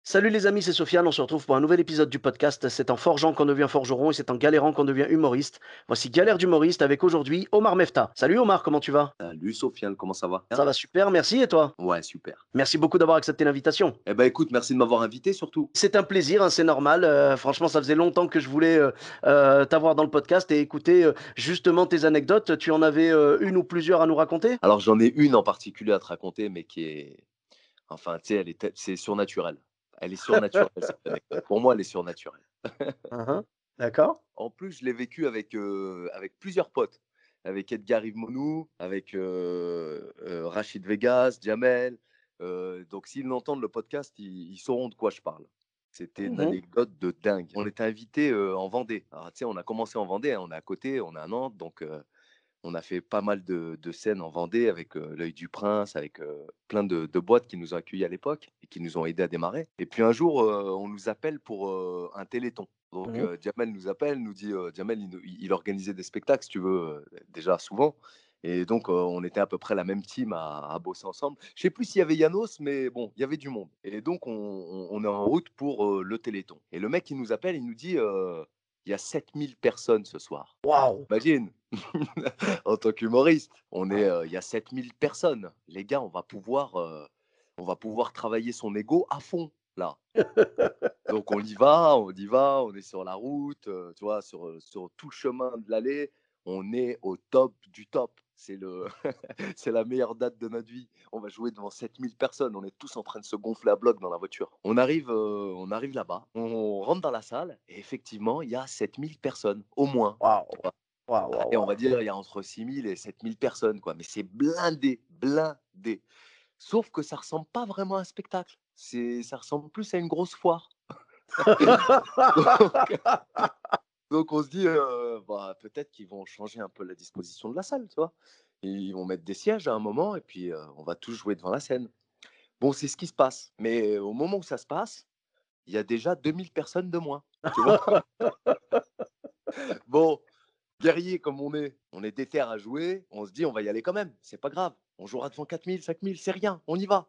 Salut les amis, c'est Sofiane, on se retrouve pour un nouvel épisode du podcast. C'est en forgeant qu'on devient forgeron et c'est en galérant qu'on devient humoriste. Voici Galère d'humoriste avec aujourd'hui Omar Mefta. Salut Omar, comment tu vas? Salut Sofiane, comment ça va? Ça Bien? va super, merci et toi? Ouais, super. Merci beaucoup d'avoir accepté l'invitation. Eh ben écoute, merci de m'avoir invité surtout. C'est un plaisir, hein, c'est normal. Franchement, ça faisait longtemps que je voulais t'avoir dans le podcast et écouter justement tes anecdotes. Tu en avais une ou plusieurs à nous raconter? Alors j'en ai une en particulier à te raconter, mais qui est, enfin, tu sais, c'est surnaturel. Elle est surnaturelle cette anecdote. Pour moi, elle est surnaturelle. Uhum. D'accord. En plus, je l'ai vécu avec plusieurs potes, avec Edgar Yves Monou, avec Rachid Vegas, Jamel. Donc s'ils l'entendent le podcast, ils sauront de quoi je parle. C'était une Mhm. anecdote de dingue. On était invités en Vendée. Alors, tu sais, on a commencé en Vendée, hein, on est à côté, on est à Nantes, donc on a fait pas mal de scènes en Vendée avec l'Œil du Prince, avec plein de boîtes qui nous ont accueillis à l'époque et qui nous ont aidés à démarrer. Et puis un jour, on nous appelle pour un téléthon. Donc Mhm. Jamel nous appelle, nous dit, Jamel, il organisait des spectacles, si tu veux, déjà souvent. Et donc, on était à peu près la même team à bosser ensemble. Je sais plus s'il y avait Yanos, mais bon, il y avait du monde. Et donc, on est en route pour le téléthon. Et le mec, il nous appelle, il nous dit, il y a 7000 personnes ce soir. Waouh! Imagine, en tant qu'humoriste, il y a 7000 personnes. Les gars, on va pouvoir travailler son ego à fond, là. Donc on y va, on est sur la route, tu vois, sur tout le chemin de l'allée, on est au top du top. C'est le c'est la meilleure date de notre vie. On va jouer devant 7000 personnes, on est tous en train de se gonfler à bloc dans la voiture. On arrive là-bas, on rentre dans la salle et effectivement, il y a 7000 personnes, au moins, tu Waouh! vois? Waouh, waouh, Allez, on va waouh. dire, il y a entre 6000 et 7000 personnes, quoi, mais c'est blindé, blindé. Sauf que ça ressemble pas vraiment à un spectacle, ça ressemble plus à une grosse foire. Donc donc on se dit, bah, peut-être qu'ils vont changer un peu la disposition de la salle, tu vois? Ils vont mettre des sièges à un moment et puis, on va tous jouer devant la scène. Bon, c'est ce qui se passe, mais au moment où ça se passe, il y a déjà 2000 personnes de moins, tu vois? Bon, guerrier comme on est déter à jouer, on se dit: «On va y aller quand même, c'est pas grave, on jouera devant 4000, 5000, c'est rien, on y va».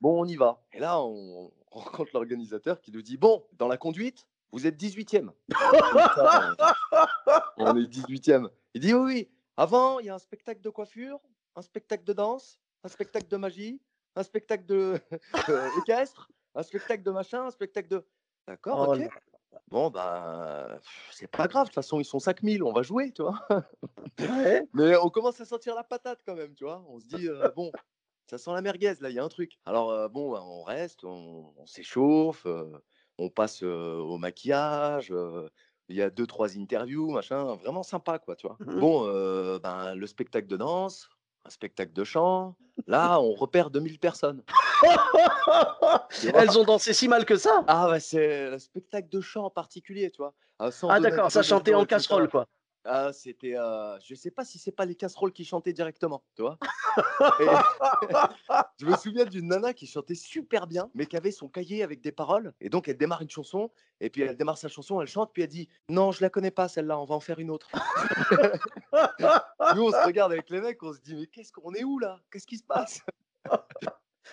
Bon, on y va et là, on rencontre l'organisateur qui nous dit: «Bon, dans la conduite, vous êtes 18e». Putain, on est 18e. Il dit: «Oui, oui, avant, il y a un spectacle de coiffure, un spectacle de danse, un spectacle de magie, un spectacle de équestre, un spectacle de machin, un spectacle de». D'accord, Oh OK. là. Bon, bah, c'est pas grave, de toute façon, ils sont 5000, on va jouer, tu vois? Ouais. Mais on commence à sentir la patate quand même, tu vois? On se dit: «Bon, ça sent la merguez là, il y a un truc». Alors, bon, bah, on reste, on s'échauffe, on passe, au maquillage, il y a deux trois interviews, machin, vraiment sympa quoi, tu vois? Mmh. Bon, ben, le spectacle de danse, un spectacle de chant, là, on repère 2000 personnes, tu Elles vois? ont dansé si mal que ça? Ah ouais, c'est le spectacle de chant en particulier, tu vois? Sans Ah donner d'accord, de ça donner de chantait nom en et casserole, cetera. quoi. Ah, c'était, je sais pas si c'est pas les casseroles qui chantaient directement, tu vois? Et je me souviens d'une nana qui chantait super bien, mais qui avait son cahier avec des paroles. Et donc, elle démarre une chanson, et puis elle démarre sa chanson, elle chante, puis elle dit: «Non, je la connais pas celle-là, on va en faire une autre». Nous, on se regarde avec les mecs, on se dit: «Mais qu'est-ce qu'on est où là? Qu'est-ce qui se passe?»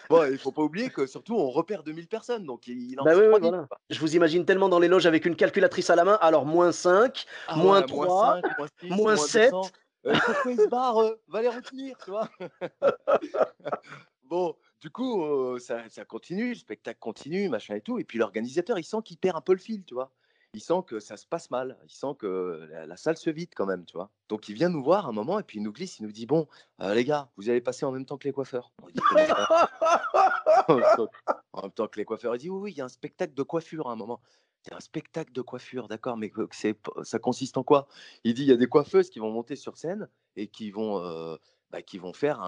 Bon, il faut pas oublier que surtout, on repère 2000 personnes, donc il en Bah, reste oui, oui, 3000, voilà. quoi. Je vous imagine tellement dans les loges avec une calculatrice à la main. Alors -5, Ah ouais, -3, -5, -6, -7. -200. Pourquoi ils se barrent, va les retenir, tu vois? Bon, du coup, ça continue, le spectacle continue, machin et tout. Et puis l'organisateur, il sent qu'il perd un peu le fil, tu vois? Il sent que ça se passe mal, il sent que la salle se vide quand même, tu vois? Donc il vient nous voir un moment et puis il nous glisse, il nous dit: «Bon, les gars, vous allez passer en même temps que les coiffeurs». On dit: «Comment ça?» En même temps en même temps que les coiffeurs. Il dit: «Oui, oui, il y a un spectacle de coiffure à un moment». «Il y a un spectacle de coiffure, d'accord, mais que ça consiste en quoi?» Il dit: «Il y a des coiffeuses qui vont monter sur scène et qui vont faire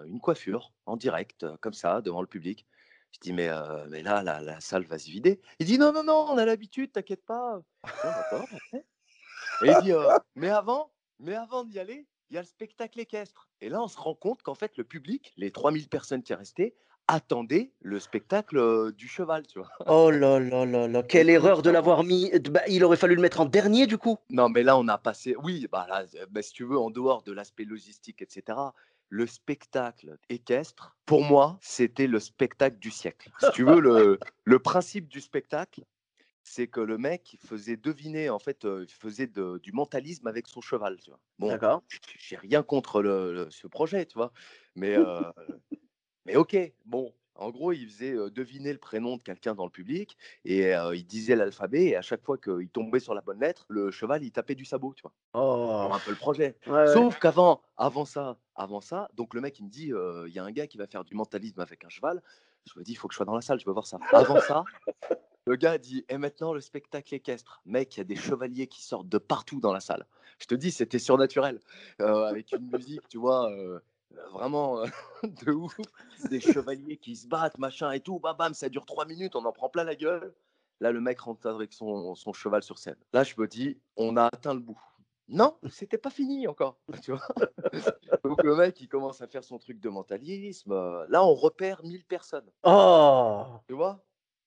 une coiffure en direct, comme ça, devant le public». Je dis: «Mais là, la salle va se vider». Il dit: «Non, non, non, on a l'habitude, t'inquiète pas». Bon, d'accord, OK. Et il dit: mais avant d'y aller, il y a le spectacle équestre». Et là, on se rend compte qu'en fait, le public, les 3000 personnes qui restaient, attendaient le spectacle, du cheval, tu vois? Oh là là là là, quelle Écoute, erreur de l'avoir mis bah, il aurait fallu le mettre en dernier du coup? non, mais là, on a passé, oui, bah, là, bah, si tu veux, en dehors de l'aspect logistique et cetera, le spectacle équestre, pour moi, c'était le spectacle du siècle. Si tu veux, le principe du spectacle, c'est que le mec il faisait deviner, en fait, il faisait du mentalisme avec son cheval, tu vois? Bon, D'accord. j'ai rien contre ce projet, tu vois? Mais, mais OK, bon, en gros, il faisait, deviner le prénom de quelqu'un dans le public et il disait l'alphabet et à chaque fois qu'il tombait sur la bonne lettre, le cheval, il tapait du sabot, tu vois? Oh! Pour un peu le projet. Ouais, ouais. Sauf avant ça, donc le mec, il me dit, «Il y a un gars qui va faire du mentalisme avec un cheval». Je me dis: «Il faut que je sois dans la salle, je veux voir ça». Avant ça, le gars dit: «Et maintenant le spectacle équestre». Mec, il y a des chevaliers qui sortent de partout dans la salle. Je te dis, c'était surnaturel, avec une musique, tu vois, vraiment, de ouf. Des chevaliers qui se battent, machin et tout, bam bam, ça dure 3 minutes, on en prend plein la gueule. Là, le mec rentre avec son cheval sur scène. Là, je me dis: «On a atteint le bout». Non, c'était pas fini encore, tu vois? Donc le mec, il commence à faire son truc de mentalisme, là, on repère 1000 personnes. Oh! Tu vois?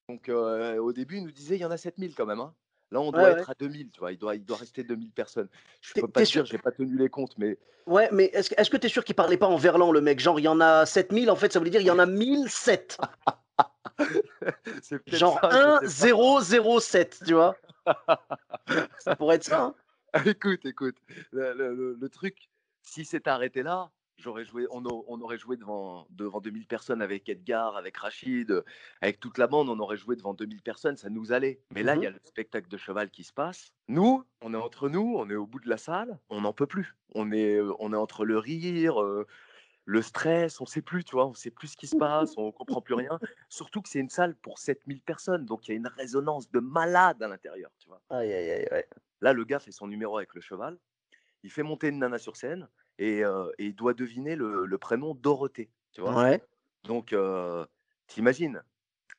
Donc, au début, il nous disait: «Il y en a 7 000 quand même, hein». Là, on Ouais, doit ouais. être à 2 000, tu vois? Il doit rester 2 000 personnes. Je Tu peux pas es te sûr dire, j'ai pas tenu les comptes, mais ouais, mais est-ce que tu es sûr qu'il parlait pas en verlan le mec? Genre il y en a 7 000 en fait, ça voulait dire il y en a 1 007. c'est peut-être Genre ça, je sais pas. 1007, tu vois? Ça pourrait être ça, hein? Écoute, le truc, si c'était arrêté là, j'aurais joué on aurait joué devant 2 000 personnes avec Edgar, avec Rachid, avec toute la bande, on aurait joué devant 2 000 personnes, ça nous allait. Mais là, il y Mmh. a le spectacle de cheval qui se passe. Nous, on est entre nous, on est au bout de la salle, on n'en peut plus. On est entre le rire, le stress, on sait plus, tu vois? On sait plus ce qui se passe, on comprend plus rien. Surtout que c'est une salle pour 7 000 personnes, donc il y a une résonance de malade à l'intérieur, tu vois? Aïe, aïe, aïe, ouais. Là, le gars fait son numéro avec le cheval, il fait monter une nana sur scène et il doit deviner le prénom Dorothée, tu vois? Ouais. Donc, tu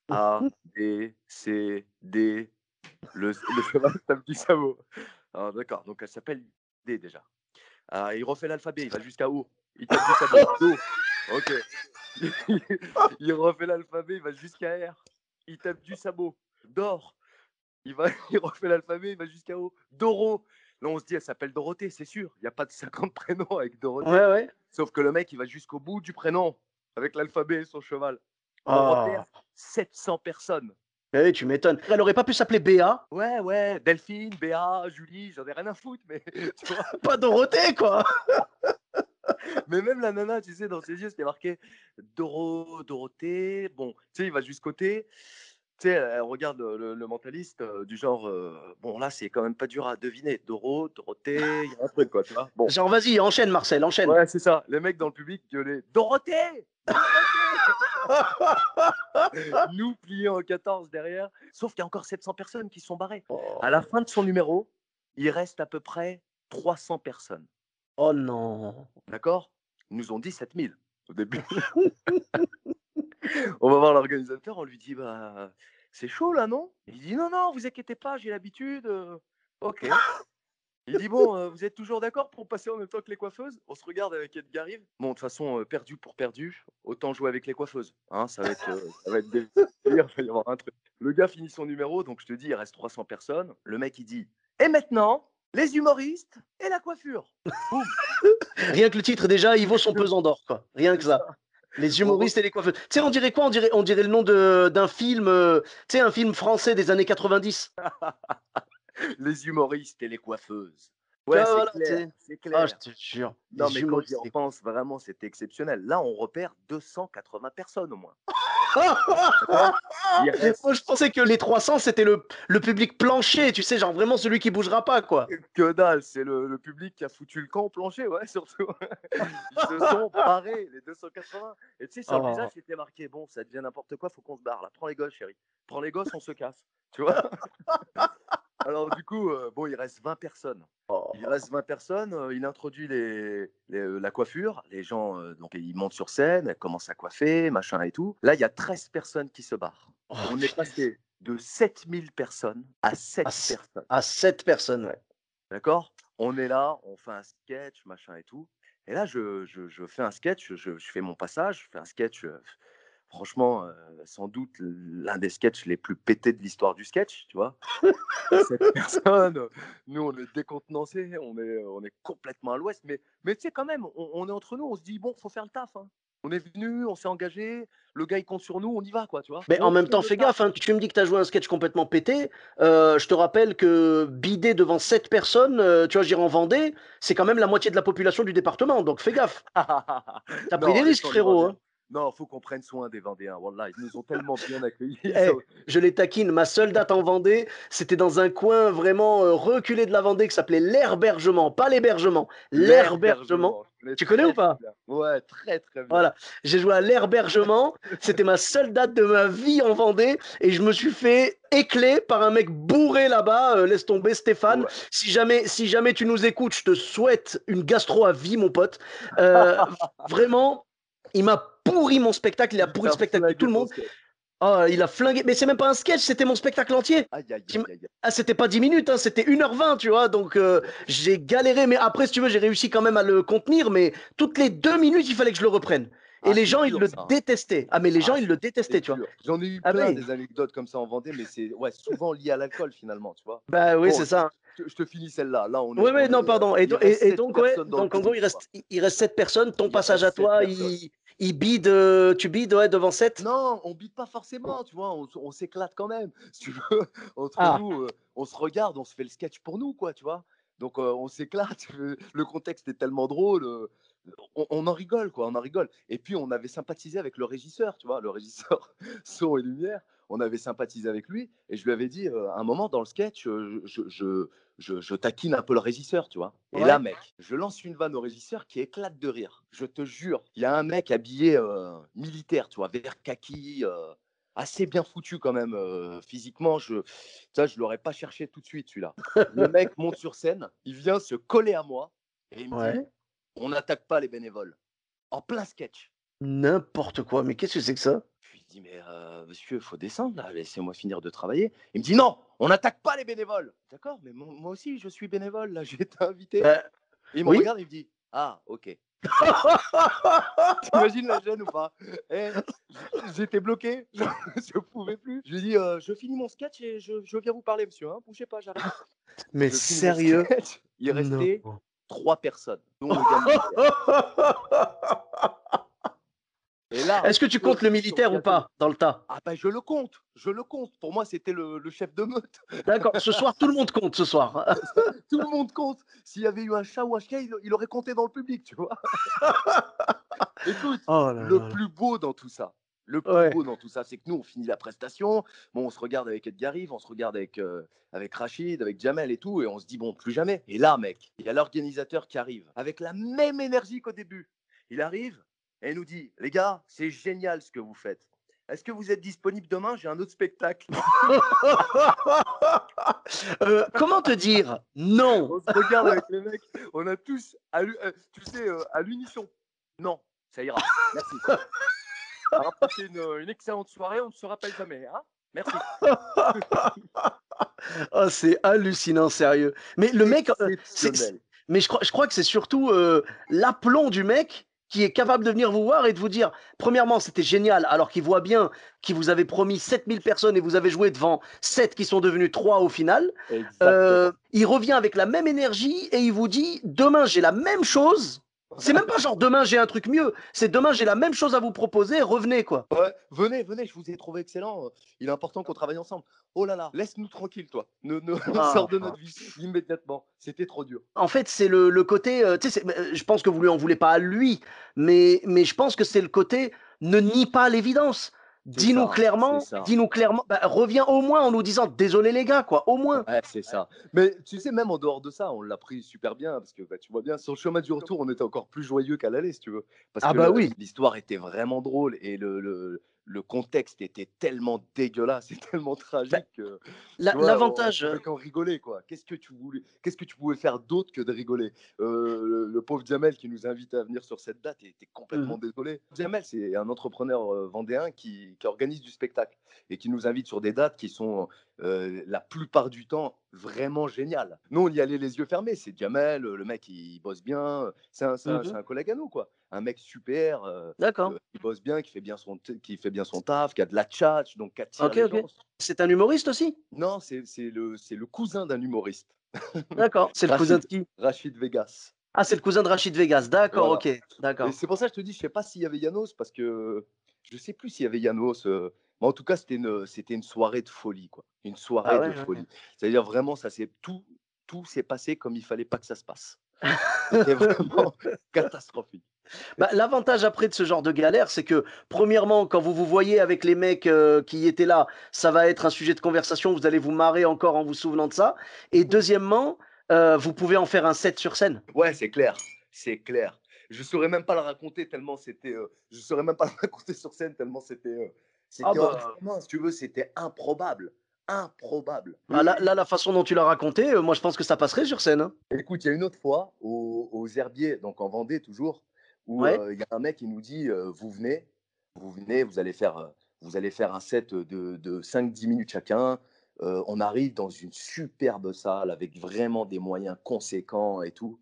A, B, C, D, le cheval tape du sabot. Alors d'accord, donc elle s'appelle D déjà. Ah, il refait l'alphabet, il va jusqu'à O, il tape du sabot. Do, OK. Il refait l'alphabet, il va jusqu'à R, il tape du sabot. Dor, il refait l'alphabet, il va jusqu'à O. Doro. Là, on se dit, elle s'appelle Dorothée, c'est sûr. Il y a pas de 50 prénoms avec Dorothée. Ouais, ouais. Sauf que le mec, il va jusqu'au bout du prénom avec l'alphabet et son cheval. On repère Oh! 700 personnes. Eh oui, tu m'étonnes. Elle aurait pas pu s'appeler Béa? Ouais, ouais, Delphine, Béa, Julie, j'en ai rien à foutre, mais tu vois. Pas Dorothée, quoi! Mais même la nana, tu sais, dans ses yeux, c'était marqué Dorothée. Bon, tu sais, il va jusqu'au T. Tu sais, elle regarde le mentaliste du genre, bon, là, c'est quand même pas dur à deviner. Dorothée, il y a un truc, quoi, tu vois. Bon, Genre vas-y, enchaîne Marcel, enchaîne. ouais, c'est ça. Les mecs dans le public gueulaient Dorothée! Dorothée! Nous pliés en 14 derrière. Sauf qu'il y a encore 700 personnes qui se sont barrées. À la Oh! fin de son numéro, il reste à peu près 300 personnes. Oh non! D'accord? Ils nous ont dit 7 000 au début. On va voir l'organisateur, on lui dit: «Bah, c'est chaud là, non?» Il dit: «Non, non, vous inquiétez pas, j'ai l'habitude, OK». Il dit: «Bon, vous êtes toujours d'accord pour passer en même temps que les coiffeuses?» On se regarde avec Edgar Rive. Bon, de toute façon, perdu pour perdu, autant jouer avec les coiffeuses, hein, ça va être délire, il va y avoir un truc. Le gars finit son numéro, donc je te dis, il reste 300 personnes. Le mec, il dit: «Et maintenant, les humoristes et la coiffure». Boum! Rien que le titre déjà, il vaut son pesant d'or, quoi. Rien que C'est ça. ça. Les On humoristes et les coiffeuses. Tu sais, on dirait quoi? On dirait le nom d'un film, tu sais, un film français des années 90. Les humoristes et les coiffeuses. Tu Ouais, vois, c'est voilà, tu clair, sais? c'est Ah, je clair. te jure, Non, les mais quand j'y humoristes et les repense, vraiment, c'était exceptionnel. Là, on repère 280 personnes au moins. D'accord? Il Moi, reste je pensais que les 300, c'était le public plancher, tu sais, genre vraiment celui qui bougera pas, quoi. que dalle, c'est le public qui a foutu le camp au plancher, ouais, surtout. Ils se sont barrés, les 280. Et tu sais, sur le visage, Oh, c'était marqué: «Bon, ça devient n'importe quoi, faut qu'on se barre là. Prends les gosses, chérie. Prends les gosses, on se casse». Tu vois? Alors du coup, bon, il reste 20 personnes. Il oh, reste 20 personnes, il introduit la coiffure. Les gens, donc ils montent sur scène, elles commencent à coiffer, machin et tout. Là, il y a 13 personnes qui se barrent. oh, On est punaise. passé de 7 000 personnes à À 7 s personnes, à 7 personnes, ouais. d'accord? On est là, on fait un sketch, machin et tout et là, je fais un sketch, je fais mon passage, je fais un sketch, franchement, sans doute l'un des sketchs les plus pétés de l'histoire du sketch, tu vois? Et cette personne, nous, on est décontenancés, on est complètement à l'ouest, mais tu sais, quand même, on est entre nous, on se dit: «Bon, faut faire le taf, hein». On est venu, on s'est engagé, le gars, il compte sur nous, on y va, quoi, tu vois? Mais en On même fait temps, le fais taf. gaffe, hein, tu me dis que tu as joué un sketch complètement pété. Je te rappelle que bider devant 7 personnes, tu vois, je dirais en Vendée, c'est quand même la moitié de la population du département. Donc fais gaffe. Tu as pris des Non, risques, laissons les frérot, Vendéens. hein. Non, faut qu'on prenne soin des Vendéens, wallah, ils nous ont tellement bien accueillis, ça Eh, je les taquine. Ma seule date en Vendée, c'était dans un coin vraiment reculé de la Vendée qui s'appelait l'Herbergement. Pas l'hébergement, l'Herbergement. l'herbergement, je connais Tu connais ou très, très pas? bien. Ouais, très, très bien. Voilà, j'ai joué à l'Herbergement, c'était ma seule date de ma vie en Vendée et je me suis fait écler par un mec bourré là-bas, laisse tomber Stéphane. Ouais. Si jamais tu nous écoutes, je te souhaite une gastro à vie mon pote. Heu, Vraiment, il m'a pourri mon spectacle, il a Il pourri le t'a spectacle de tout flingué le ton monde. sketch. Oh, il a flingué, mais c'est même pas un sketch, c'était mon spectacle entier. Aïe, aïe, T'im aïe, aïe, aïe. Ah, c'était pas 10 minutes, hein, c'était 1h20, tu vois? Donc j'ai galéré, mais après, si tu veux, j'ai réussi quand même à le contenir, mais toutes les 2 minutes, il fallait que je le reprenne et Ah, les c'est gens, ils dur le ça, hein. détestaient. Ah, mais les gens, Ah, ils le c'est détestaient, tu vois? dur. J'en ai eu Ah, bah plein oui. des anecdotes comme ça en Vendée, mais c'est ouais, souvent lié à l'alcool finalement, tu vois? Bah oui, Bon, c'est ça, hein. je te finis celle-là. Là, Ouais, on ouais, non, est, pardon et il do reste et 7 donc ouais, personnes dans le donc en gros, public, quoi. il reste 7 personnes. Ton Il passage à reste 7 toi, personnes. il bide, tu bides, ouais, devant 7. Non, on bite pas forcément, tu vois? On s'éclate quand même. Si tu veux, entre Ah, nous, on se regarde, on se fait le sketch pour nous, quoi, tu vois? Donc, on s'éclate, le contexte est tellement drôle, on en rigole, quoi, on en rigole. Et puis, on avait sympathisé avec le régisseur, tu vois? Le régisseur son et lumière, on avait sympathisé avec lui et je lui avais dit, à un moment dans le sketch, je taquine un peu le régisseur, tu vois? Et là, ouais. mec, je lance une vanne au régisseur qui éclate de rire. Je te jure, il y a un mec habillé, militaire, tu vois? Vert kaki, assez bien foutu quand même, physiquement. Ça, je l'aurais pas cherché tout de suite celui-là. Le mec monte sur scène, il vient se coller à moi et il me dit: Ouais. «On n'attaque pas les bénévoles». En plein sketch. N'importe quoi, mais qu'est-ce que c'est que ça? Je lui dis: «Mais monsieur, il faut descendre là, laissez-moi finir de travailler». Il me dit: «Non, on n'attaque pas les bénévoles». D'accord, mais moi aussi je suis bénévole là, j'ai été invité. Bah, Et il me oui. regarde et il me dit: «Ah OK». Tu imagines la gêne ou pas? Eh, j'étais bloqué, je pouvais plus. Je lui dis: «Je finis mon sketch et je viens vous parler monsieur, hein, bougez pas, j'arrive». Mais Je finis mon sérieux? sketch, il Non. restait 3 personnes, dont le gars militaire. Et là, Est-ce que tu comptes le sur militaire ou gâteau. pas dans le tas? Ah bah, je le compte, je le compte. Pour moi, c'était le chef de meute. D'accord, ce soir, tout le monde compte ce soir. Tout le monde compte. S'il y avait eu un chat ou un chien, il aurait compté dans le public, tu vois? Écoute, Oh là le là là. plus beau dans tout ça, le plus Ouais. beau dans tout ça, c'est que nous, on finit la prestation. Bon, on se regarde avec Edgar Rive, on se regarde avec Rachid, avec Jamel et tout, et on se dit: «Bon, plus jamais». Et là, mec, il y a l'organisateur qui arrive avec la même énergie qu'au début. Il arrive et il nous dit: «Les gars, c'est génial ce que vous faites. Est-ce que vous êtes disponibles demain? J'ai un autre spectacle». Comment te dire? Non. On se regarde avec les mecs, on a tous tu sais, à l'unisson: «Non, ça ira, merci. Alors passez une excellente soirée, on ne se rappelle jamais, hein? Merci». Oh, c'est hallucinant, sérieux. Mais le mec, Exceptionnel. mais je crois que c'est surtout, l'aplomb du mec qui est capable de venir vous voir et de vous dire, premièrement, c'était génial, alors qu'il voit bien qu'il vous avait promis 7 000 personnes et vous avez joué devant 7 qui sont devenus 3 au final. Exactement. Il revient avec la même énergie et il vous dit: «Demain, j'ai la même chose». C'est même pas genre: «Demain, j'ai un truc mieux», c'est: «Demain, j'ai la même chose à vous proposer, revenez», quoi. Ouais, venez, venez, je vous ai trouvé excellent, il est important qu'on travaille ensemble. Oh là là, laisse-nous tranquille toi, ne sors de Ah. notre vie immédiatement, c'était trop dur. En fait, c'est le côté, tu sais, je pense que vous lui en voulez pas à lui, mais je pense que c'est le côté: «Ne nie pas l'évidence. C'est ça. Dis-nous clairement, bah, reviens au moins en nous disant: "Désolé les gars", quoi, au moins». Ouais, c'est ça. Mais tu sais, même en dehors de ça, on l'a pris super bien parce que, bah, tu vois bien, sur le chemin du retour, on était encore plus joyeux qu'à l'aller, si tu veux. Parce Ah que bah oui. l'histoire était vraiment drôle et le contexte était tellement dégueulasse et tellement Bah, tragique que, tu vois, on l'avantage, pouvait qu'en rigoler, quoi. Qu'est-ce que tu pouvais faire d'autre que de rigoler? Le pauvre Jamel qui nous invitait à venir sur cette date, il était mmh complètement désolé. Jamel, c'est un entrepreneur vendéen qui organise du spectacle et qui nous invite sur des dates qui sont la plupart du temps vraiment génial. Nous, on y allait les yeux fermés. C'est Jamel, le mec, il bosse bien. C'est mh. un collègue à nous, quoi. un mec super, D'accord. qui bosse bien, qui fait bien son taf, qui a de la tchatch, donc qui attire Ok, les ok. gens. C'est un humoriste aussi? Non, c'est le cousin d'un humoriste, D'accord. C'est le cousin de Rachid qui? Rachid Vegas. Ah, c'est le cousin de Rachid Vegas. D'accord, Voilà. ok. Et D'accord. c'est pour ça que je te dis, je sais pas s'il y avait Yanos parce que je sais plus s'il y avait Yanos, mais en tout cas, c'était une soirée de folie, quoi. Une Ah soirée ouais, de ouais. folie. C'est-à-dire vraiment, tout s'est passé comme il fallait pas que ça se passe. C'était vraiment catastrophique. Bah, l'avantage après de ce genre de galère, c'est que premièrement, quand vous vous voyez avec les mecs qui étaient là, ça va être un sujet de conversation, vous allez vous marrer encore en vous souvenant de ça. Et deuxièmement, vous pouvez en faire un set sur scène. Ouais, c'est clair, c'est clair. Je saurais même pas le raconter tellement je saurais même pas le raconter sur scène tellement Ah c'était hors du bah, commun, si tu veux, c'était improbable, improbable. là, la façon dont tu l'as raconté, moi je pense que ça passerait sur scène, hein. Écoute, il y a une autre fois aux Herbiers, donc en Vendée toujours, où Ouais. il y a un mec qui nous dit vous venez, vous allez faire un set de 5-10 minutes chacun. On arrive dans une superbe salle avec vraiment des moyens conséquents et tout.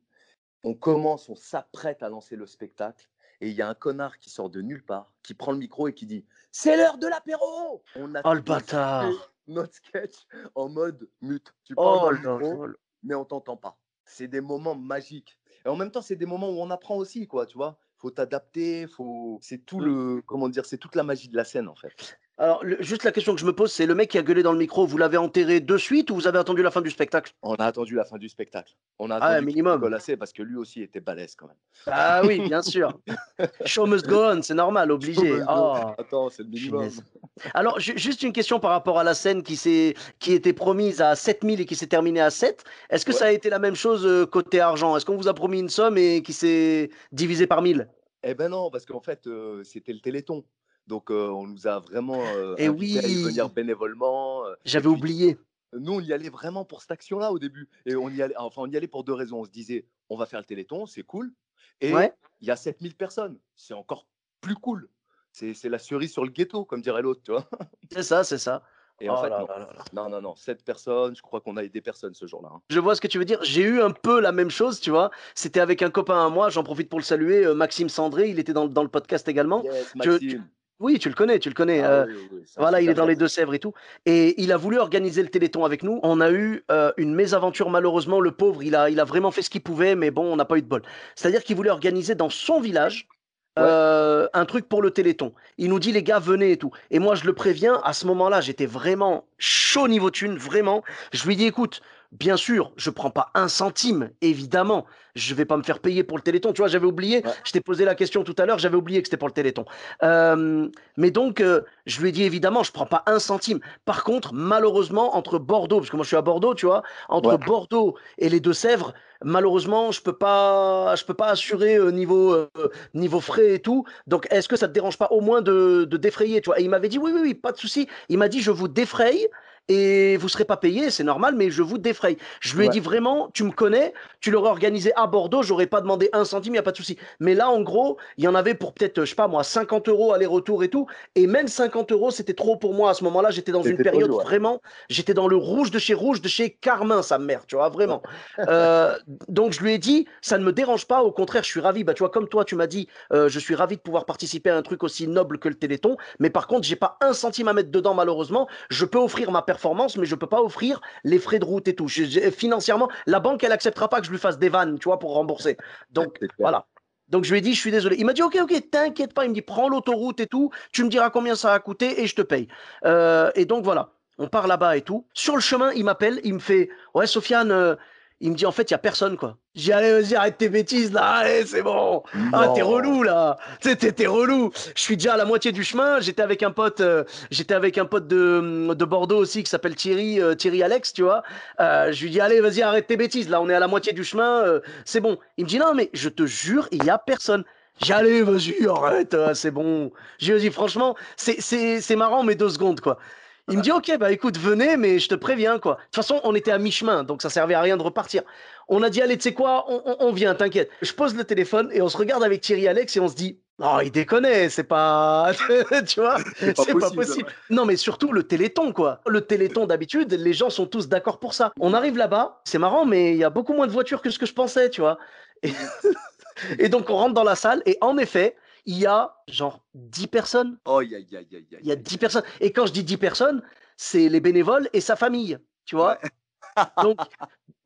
On commence, on s'apprête à lancer le spectacle. Et il y a un connard qui sort de nulle part, qui prend le micro et qui dit c'est l'heure de l'apéro. On a Oh le tous fait bâtard. notre sketch en mode mute. Tu parles Oh dans le là micro, là là. mais on t'entend pas. C'est des moments magiques. Et en même temps, c'est des moments où on apprend aussi, quoi, tu vois. Faut t'adapter, c'est tout Mm. le, comment dire, c'est toute la magie de la scène, en fait. Alors, juste la question que je me pose, c'est le mec qui a gueulé dans le micro, vous l'avez enterré de suite ou vous avez attendu la fin du spectacle? On a attendu la fin du spectacle. On a Ah, un attendu qu'il minimum. rigole assez parce que lui aussi était balèze quand Ah oui, bien sûr. même. Show must go on, c'est normal, obligé. Oh, Attends, c'est le minimum. punaise. Alors, juste une question par rapport à la scène qui était promise à 7 000 et qui s'est terminée à 7. Est-ce que Ouais. ça a été la même chose côté argent? Est-ce qu'on vous a promis une somme et qui s'est divisée par 1000? Eh ben non, parce qu'en fait, c'était le Téléthon. Donc, on nous a vraiment, Eh invités à y venir oui, bénévolement, et j'avais puis oublié. nous, on y allait vraiment pour cette action-là au début et on y allait pour 2 raisons. On se disait: «On va faire le Téléthon, c'est cool et Ouais, il y a 7 000 personnes, c'est encore plus cool». C'est la cerise sur le gâteau, comme dirait l'autre, tu vois? c'est ça, c'est ça. Et en Oh fait, là non. là là là. Non, non, non, 7 personnes, je crois qu'on a aidé personne ce jour-là, hein. Je vois ce que tu veux dire. J'ai eu un peu la même chose, tu vois. C'était avec un copain à moi, j'en profite pour le saluer, Maxime Sandré, il était dans le podcast également. Yes, Tu Maxime. Oui, tu le connais, tu le connais. Ah oui, oui, oui, c'est un Voilà, il est super dans gars. les Deux-Sèvres et tout. Et il a voulu organiser le Téléthon avec nous. On a eu une mésaventure, malheureusement. Le pauvre, il a vraiment fait ce qu'il pouvait, mais bon, on n'a pas eu de bol. C'est-à-dire qu'il voulait organiser dans son village Ouais, un truc pour le Téléthon. Il nous dit, les gars, venez et tout. Et moi, je le préviens, à ce moment-là, j'étais vraiment chaud niveau thune, vraiment. Je lui dis, écoute, bien sûr, je prends pas un centime, évidemment. Je vais pas me faire payer pour le Téléthon. Tu vois, j'avais oublié, ouais, je t'ai posé la question tout à l'heure, j'avais oublié que c'était pour le Téléthon. Mais donc, je lui ai dit, évidemment, je prends pas un centime. Par contre, malheureusement, entre Bordeaux, parce que moi, je suis à Bordeaux, tu vois, entre ouais. Bordeaux et les Deux-Sèvres, malheureusement, je peux pas assurer niveau frais et tout. Donc, est-ce que ça te dérange pas au moins de défrayer, tu vois? Et il m'avait dit, oui, oui, oui, pas de souci. Il m'a dit, je vous défraye et vous serez pas payé, c'est normal, mais je vous défraye. Je lui ai Ouais, dit vraiment, tu me connais, tu l'aurais organisé à Bordeaux, j'aurais pas demandé un centime, il y a pas de souci. Mais là, en gros, il y en avait pour peut-être, je sais pas moi, 50 euros aller-retour et tout. Et même 50 euros, c'était trop pour moi à ce moment-là. J'étais dans une c'était trop période dur, ouais. vraiment, j'étais dans le rouge de chez Carmin, sa mère, tu vois, vraiment. Euh, donc je lui ai dit, ça ne me dérange pas, au contraire, je suis ravi. Bah, tu vois, comme toi, tu m'as dit, je suis ravi de pouvoir participer à un truc aussi noble que le Téléthon. Mais par contre, j'ai pas un centime à mettre dedans, malheureusement. Je peux offrir ma performance, mais je peux pas offrir les frais de route et tout. Financièrement, la banque, elle acceptera pas que je lui fasse des vannes, tu vois, pour rembourser. Donc C'est clair. voilà. Donc je lui ai dit, je suis désolé. Il m'a dit, ok, ok, t'inquiète pas. Il me dit, prends l'autoroute et tout. Tu me diras combien ça a coûté et je te paye. Et donc voilà. On part là-bas et tout. Sur le chemin, il m'appelle, il me fait, ouais, Sofiane, il me dit, en fait, il y a personne, quoi. J'ai dit, allez, vas-y, arrête tes bêtises, là, allez, c'est bon. Ah, t'es Non! relou, là. T'es relou. Je suis déjà à la moitié du chemin. J'étais avec un pote de Bordeaux aussi qui s'appelle Thierry, Thierry Alex, tu vois. Je lui dis, allez, vas-y, arrête tes bêtises, là, on est à la moitié du chemin, c'est bon. Il me dit, non, mais je te jure, il y a personne. J'ai dit, allez, vas-y, arrête, c'est bon. J'ai dit, franchement, c'est marrant, mais 2 secondes, quoi. Il me dit, ok, bah écoute, venez, mais je te préviens, quoi. De toute façon, on était à mi-chemin, donc ça servait à rien de repartir. On a dit, allez, tu sais quoi, on vient, t'inquiète. Je pose le téléphone et on se regarde avec Thierry Alex et on se dit, non, il déconne, c'est pas. Tu vois, C'est pas c'est pas possible, possible. ouais. Non, mais surtout le Téléthon, quoi. Le Téléthon, d'habitude, les gens sont tous d'accord pour ça. On arrive là-bas, c'est marrant, mais il y a beaucoup moins de voitures que ce que je pensais, tu vois. Et, Et donc, on rentre dans la salle et en effet, il y a genre 10 personnes. Oh, aïe, aïe, aïe, aïe, Il y a aïe, 10 aïe. personnes. Et quand je dis 10 personnes, c'est les bénévoles et sa famille, tu Ouais. vois. Donc,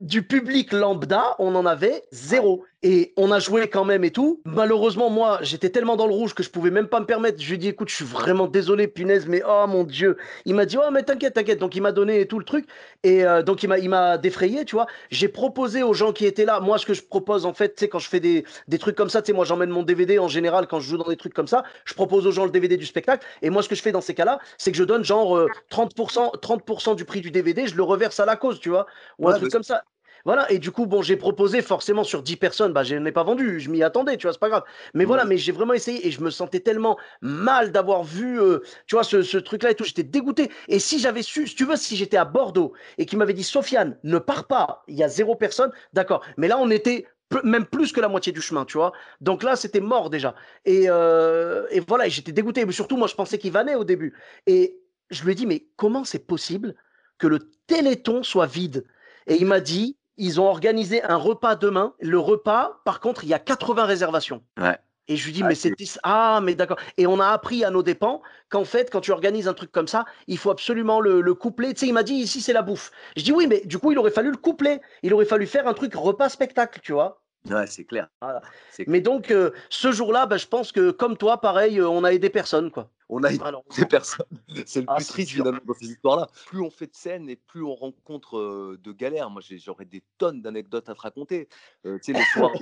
du public lambda, on en avait Aïe. zéro. Et on a joué quand même et tout. Malheureusement, moi, j'étais tellement dans le rouge que je pouvais même pas me permettre. Je lui ai dit, écoute, je suis vraiment désolé, punaise, mais oh mon Dieu. Il m'a dit, oh, mais t'inquiète, t'inquiète. Donc, il m'a donné tout le truc. Et donc, il m'a défrayé, tu vois. J'ai proposé aux gens qui étaient là, moi, ce que je propose, en fait, tu sais, quand je fais des trucs comme ça, tu sais, moi, j'emmène mon DVD en général quand je joue dans des trucs comme ça. Je propose aux gens le DVD du spectacle. Et moi, ce que je fais dans ces cas-là, c'est que je donne genre 30% du prix du DVD, je le reverse à la cause, tu vois, ou un Ouais, truc comme ça. Voilà, et du coup, bon, j'ai proposé forcément sur 10 personnes, bah, je n'ai pas vendu, je m'y attendais, tu vois, c'est pas grave. Mais voilà, ouais. mais j'ai vraiment essayé et je me sentais tellement mal d'avoir vu, tu vois, ce truc-là et tout, j'étais dégoûté. Et si j'avais su, si tu veux, si j'étais à Bordeaux et qu'il m'avait dit, Sofiane, ne pars pas, il y a zéro personne, d'accord. Mais là, on était même plus que la moitié du chemin, tu vois. Donc là, c'était mort déjà. Et voilà, et j'étais dégoûté. Mais surtout, moi, je pensais qu'il vannait au début. Et je lui ai dit, mais comment c'est possible que le Téléthon soit vide? Et il m'a dit, ils ont organisé un repas demain. Le repas, par contre, il y a 80 réservations. Ouais. Et je lui dis, Ah, mais c'était. Ah, mais d'accord. Et on a appris à nos dépens qu'en fait, quand tu organises un truc comme ça, il faut absolument le coupler. Tu sais, il m'a dit, ici, c'est la bouffe. Je dis, oui, mais du coup, il aurait fallu le coupler. Il aurait fallu faire un truc repas-spectacle, tu vois. ouais, c'est clair. Voilà. C'est Mais clair. donc, ce jour-là, bah, je pense que comme toi, pareil, on a aidé personne, quoi. On a aidé des Malheureusement. personnes. C'est le Ah, plus c'est triste dur. finalement dans ces histoires-là. Plus on fait de scènes et plus on rencontre de galères. Moi, j'aurais des tonnes d'anecdotes à te raconter. Tu sais, le soir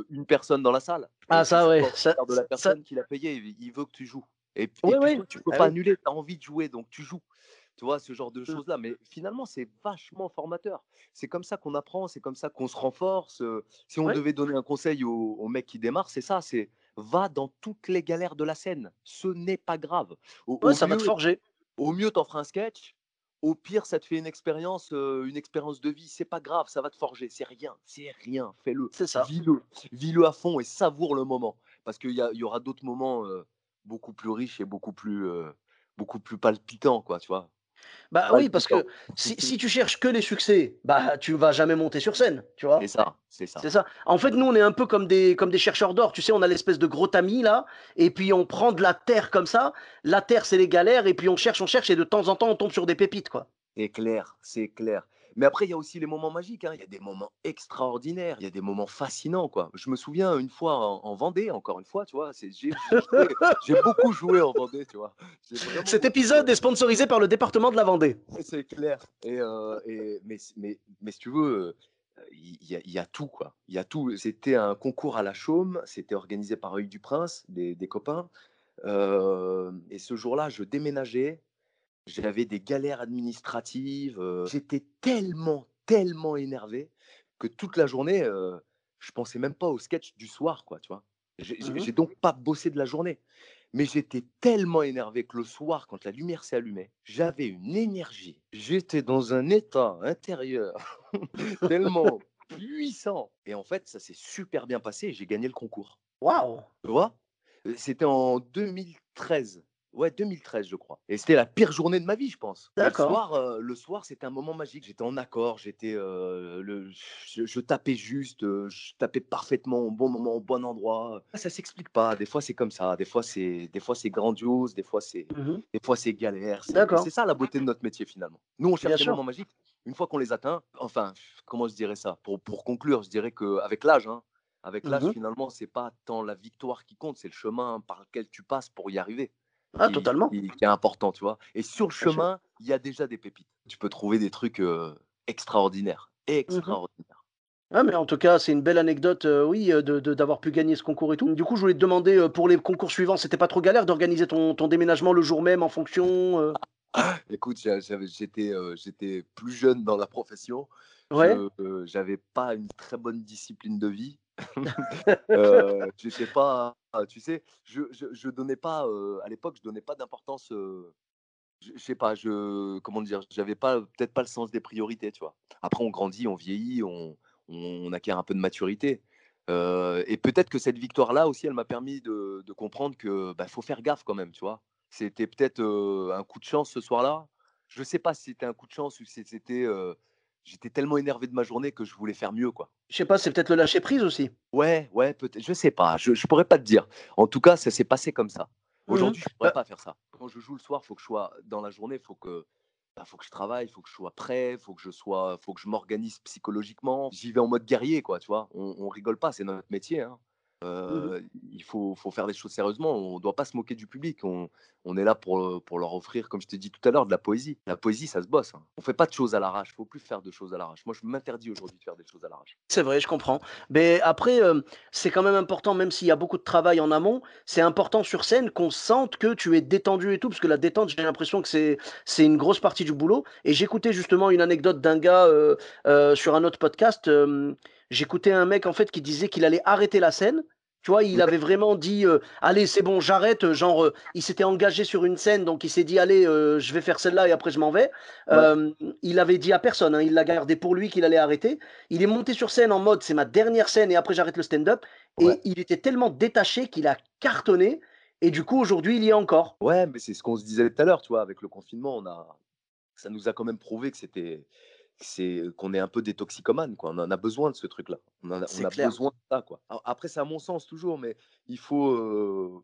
une personne dans la salle Ah, et tu ça, joues ouais. pas au concert de la Ça... personne qui l'a payé. Il veut que tu joues. Et Oui, puis oui. toi, tu peux Ah, pas oui. annuler. Tu as envie de jouer, donc tu joues. Tu vois, ce genre de Mm. choses-là. Mais finalement, c'est vachement formateur. C'est comme ça qu'on apprend, c'est comme ça qu'on se renforce. Si on Oui, devait donner un conseil au mec qui démarre, c'est ça, c'est va dans toutes les galères de la scène. Ce n'est pas grave. Au, ouais, au ça va te mieux, forger. au mieux, t'en feras un sketch. Au pire, ça te fait une expérience de vie. C'est pas grave, ça va te forger. C'est rien. Fais-le, C'est ça. vis-le à fond et savoure le moment. Parce qu'il y aura d'autres moments beaucoup plus riches et beaucoup plus palpitants, quoi, tu vois. Bah oui, parce Palpitants. que si tu cherches que les succès, bah tu vas jamais monter sur scène, tu C'est vois. ça, c'est ça. C'est ça. En fait, nous, on est un peu comme des chercheurs d'or. Tu sais, on a l'espèce de gros tamis là, et puis on prend de la terre comme ça. La terre, c'est les galères, et puis on cherche, et de temps en temps, on tombe sur des pépites, quoi. C'est clair, c'est clair. Mais après, il y a aussi les moments magiques, hein. Il y a des moments extraordinaires, il y a des moments fascinants, quoi. Je me souviens une fois en Vendée, encore une fois, tu vois, j'ai beaucoup joué en Vendée, tu vois. J'ai vraiment Cet beaucoup joué. épisode est sponsorisé par le département de la Vendée. C'est clair. Mais si tu veux, il y a tout, quoi. Il y a tout. C'était un concours à la Chaume, c'était organisé par Œil du Prince, des copains. Et ce jour-là, je déménageais. J'avais des galères administratives, j'étais tellement, tellement énervé que toute la journée, je pensais même pas au sketch du soir, quoi, tu vois? Mhm. J'ai donc pas bossé de la journée, mais j'étais tellement énervé que le soir, quand la lumière s'est allumée, j'avais une énergie. J'étais dans un état intérieur tellement puissant et en fait, ça s'est super bien passé et j'ai gagné le concours. Waouh! Tu vois? C'était en 2013. Ouais, 2013, je crois et c'était la pire journée de ma vie, je pense. Mais D'accord. le soir, c'était un moment magique. J'étais en accord, je tapais juste, je tapais parfaitement au bon moment, au bon endroit. Ça s'explique pas. Des fois, c'est comme ça. Des fois, c'est grandiose. Mhm. Des fois, c'est galère. C'est D'accord. ça la beauté de notre métier, finalement. Nous, on Bien cherche les sûr. moments magiques. Une fois qu'on les atteint, enfin, comment je dirais ça? Pour conclure, je dirais qu'avec l'âge, hein, avec l'âge, Mhm. finalement, c'est pas tant la victoire qui compte, c'est le chemin par lequel tu passes pour y arriver Ah, totalement. qui est important, tu vois. Et sur le Bien sûr. chemin, il y a déjà des pépites. Tu peux trouver des trucs extraordinaires. Mhm. Extraordinaires. Ah, mais en tout cas, c'est une belle anecdote, oui, d'avoir pu gagner ce concours et tout. Du coup, je voulais te demander, pour les concours suivants, c'était pas trop galère d'organiser ton déménagement le jour même en fonction, Écoute, j'étais plus jeune dans la profession. Ouais? J'avais pas une très bonne discipline de vie. J'étais pas, tu sais, je donnais pas, à l'époque, je donnais pas d'importance. Je sais pas, comment dire? J'avais pas peut-être pas le sens des priorités, tu vois? Après on grandit, on vieillit, on acquiert un peu de maturité, et peut-être que cette victoire-là aussi, elle m'a permis de comprendre que, bah, faut faire gaffe quand même, tu vois? C'était peut-être, un coup de chance ce soir-là. Je sais pas si c'était un coup de chance ou si c'était, j'étais tellement énervé de ma journée que je voulais faire mieux, quoi. Je sais pas, c'est peut-être le lâcher prise aussi? Ouais, ouais, peut-être, je sais pas, je pourrais pas te dire. En tout cas, ça s'est passé comme ça. Mmh. Aujourd'hui, je pourrais pas faire ça. Quand je joue le soir, faut que je sois dans la journée, faut que je travaille, faut que je sois prêt, faut que je m'organise psychologiquement. J'y vais en mode guerrier, quoi, tu vois? On rigole pas, c'est notre métier, hein. Mmh. Il faut faire les choses sérieusement. On doit pas se moquer du public. On est là pour leur offrir, comme je t'ai dit tout à l'heure, de la poésie. La poésie, ça se bosse, hein. On fait pas de choses à l'arrache. Faut plus faire de choses à l'arrache. Moi, je m'interdis aujourd'hui de faire des choses à l'arrache. C'est vrai, je comprends. Mais après, c'est quand même important, même s'il y a beaucoup de travail en amont, c'est important sur scène qu'on sente que tu es détendu et tout, parce que la détente, j'ai l'impression que c'est une grosse partie du boulot. Et j'écoutais justement une anecdote d'un gars sur un autre podcast. J'écoutais un mec en fait qui disait qu'il allait arrêter la scène. Tu vois, il Ouais, avait vraiment dit allez, c'est bon, j'arrête. Genre, il s'était engagé sur une scène, donc il s'est dit allez, je vais faire celle-là et après je m'en vais. ouais, Euh, il avait dit à personne, hein, il l'a gardé pour lui qu'il allait arrêter. Il est monté sur scène en mode c'est ma dernière scène et après j'arrête le stand-up. ouais. Et il était tellement détaché qu'il a cartonné. Et du coup, aujourd'hui, il y est encore. Ouais, mais c'est ce qu'on se disait tout à l'heure, tu vois? Avec le confinement, ça nous a quand même prouvé qu'on est un peu des toxicomanes, quoi. On en a besoin de ce truc-là. On C'est a clair. besoin de ça, quoi. Après, c'est à mon sens toujours, mais il faut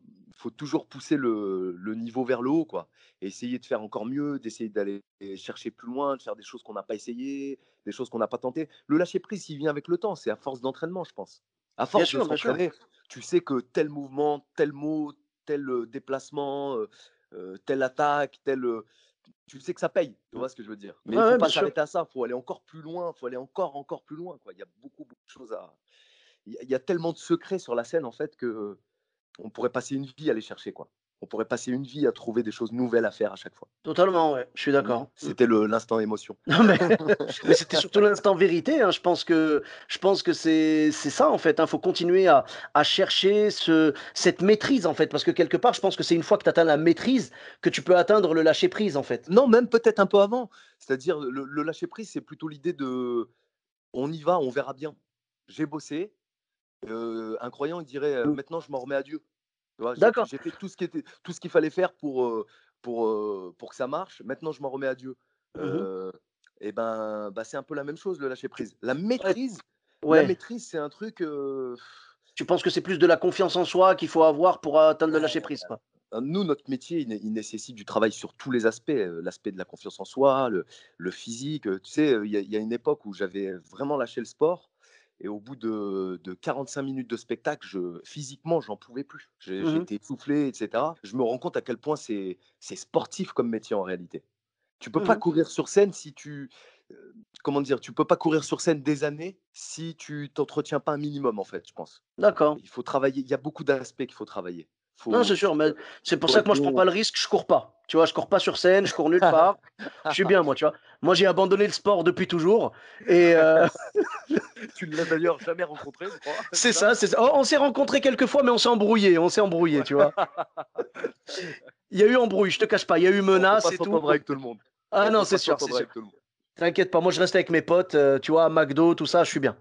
toujours pousser le niveau vers le haut, quoi. Et essayer de faire encore mieux, d'essayer d'aller chercher plus loin, de faire des choses qu'on n'a pas essayées, des choses qu'on n'a pas tentées. Le lâcher prise, il vient avec le temps, c'est à force d'entraînement, je pense. À Bien force de sûr, bien sûr. s'entraîner, tu sais que tel mouvement, tel mot, tel, déplacement, telle attaque, tu sais que ça paye, tu vois ce que je veux dire? Mais Ouais, il faut ouais, pas bien sûr. s'arrêter à ça, il faut aller encore plus loin, il faut aller encore plus loin, quoi. Il y a beaucoup, beaucoup de choses à il y a tellement de secrets sur la scène, en fait, que on pourrait passer une vie à les chercher, quoi. On pourrait passer une vie à trouver des choses nouvelles à faire à chaque fois. Totalement, ouais. Je suis Mmh. d'accord. Mm. C'était l'instant émotion. Non, mais c'était surtout l'instant vérité, hein. Je pense que c'est ça, en fait, hein. Faut continuer à chercher cette maîtrise, en fait. Parce que quelque part, je pense que c'est une fois que tu atteins la maîtrise que tu peux atteindre le lâcher prise, en fait. Non, même peut-être un peu avant. C'est-à-dire le lâcher prise, c'est plutôt l'idée de: «On y va, on verra bien». J'ai bossé, un croyant, il dirait, Mm. «Maintenant je m'en remets à Dieu». Tu vois? J'ai D'accord. j'ai fait tout ce qu'il fallait faire pour que ça marche. Maintenant, je m'en remets à Dieu. Mhm. Heu et ben, c'est un peu la même chose, le lâcher prise. La Ouais, maîtrise la ouais. maîtrise, c'est un truc, Tu penses que c'est plus de la confiance en soi qu'il faut avoir pour atteindre le lâcher prise, quoi. nous, notre métier, il nécessite du travail sur tous les aspects, l'aspect de la confiance en soi, le physique, tu sais, il y a une époque où j'avais vraiment lâché le sport et au bout de 45 minutes de spectacle, physiquement, j'en pouvais plus. Mhm. J'étais essoufflé et cetera. Je me rends compte à quel point c'est sportif comme métier en réalité. Tu peux pas Mhm. courir sur scène si comment dire? Tu peux pas courir sur scène des années si tu t'entretiens pas un minimum, en fait, je pense. D'accord. Il faut travailler, il y a beaucoup d'aspects qu'il faut travailler. Non, Faut c'est sûr, mais c'est pour faut ça que être moi je prends bon. pas le risque, je cours pas. Tu vois, je cours pas sur scène, je cours nulle part. Je suis bien, moi, tu vois. Moi, j'ai abandonné le sport depuis toujours. Et Tu ne l'as d'ailleurs jamais rencontré, je crois, c'est c'est ça? ça, c'est ça. Oh, on s'est rencontrés quelques fois, mais on s'est embrouillé, Ouais. tu vois. Il y a eu embrouille, je te cache pas. Il y a eu On peut menace pas et tout. s'entendre avec tout le monde. Ah On non, peut c'est pas sûr, c'est s'entendre sûr. avec tout le monde. T'inquiète pas, moi je reste avec mes potes, tu vois, McDo, tout ça, je suis bien.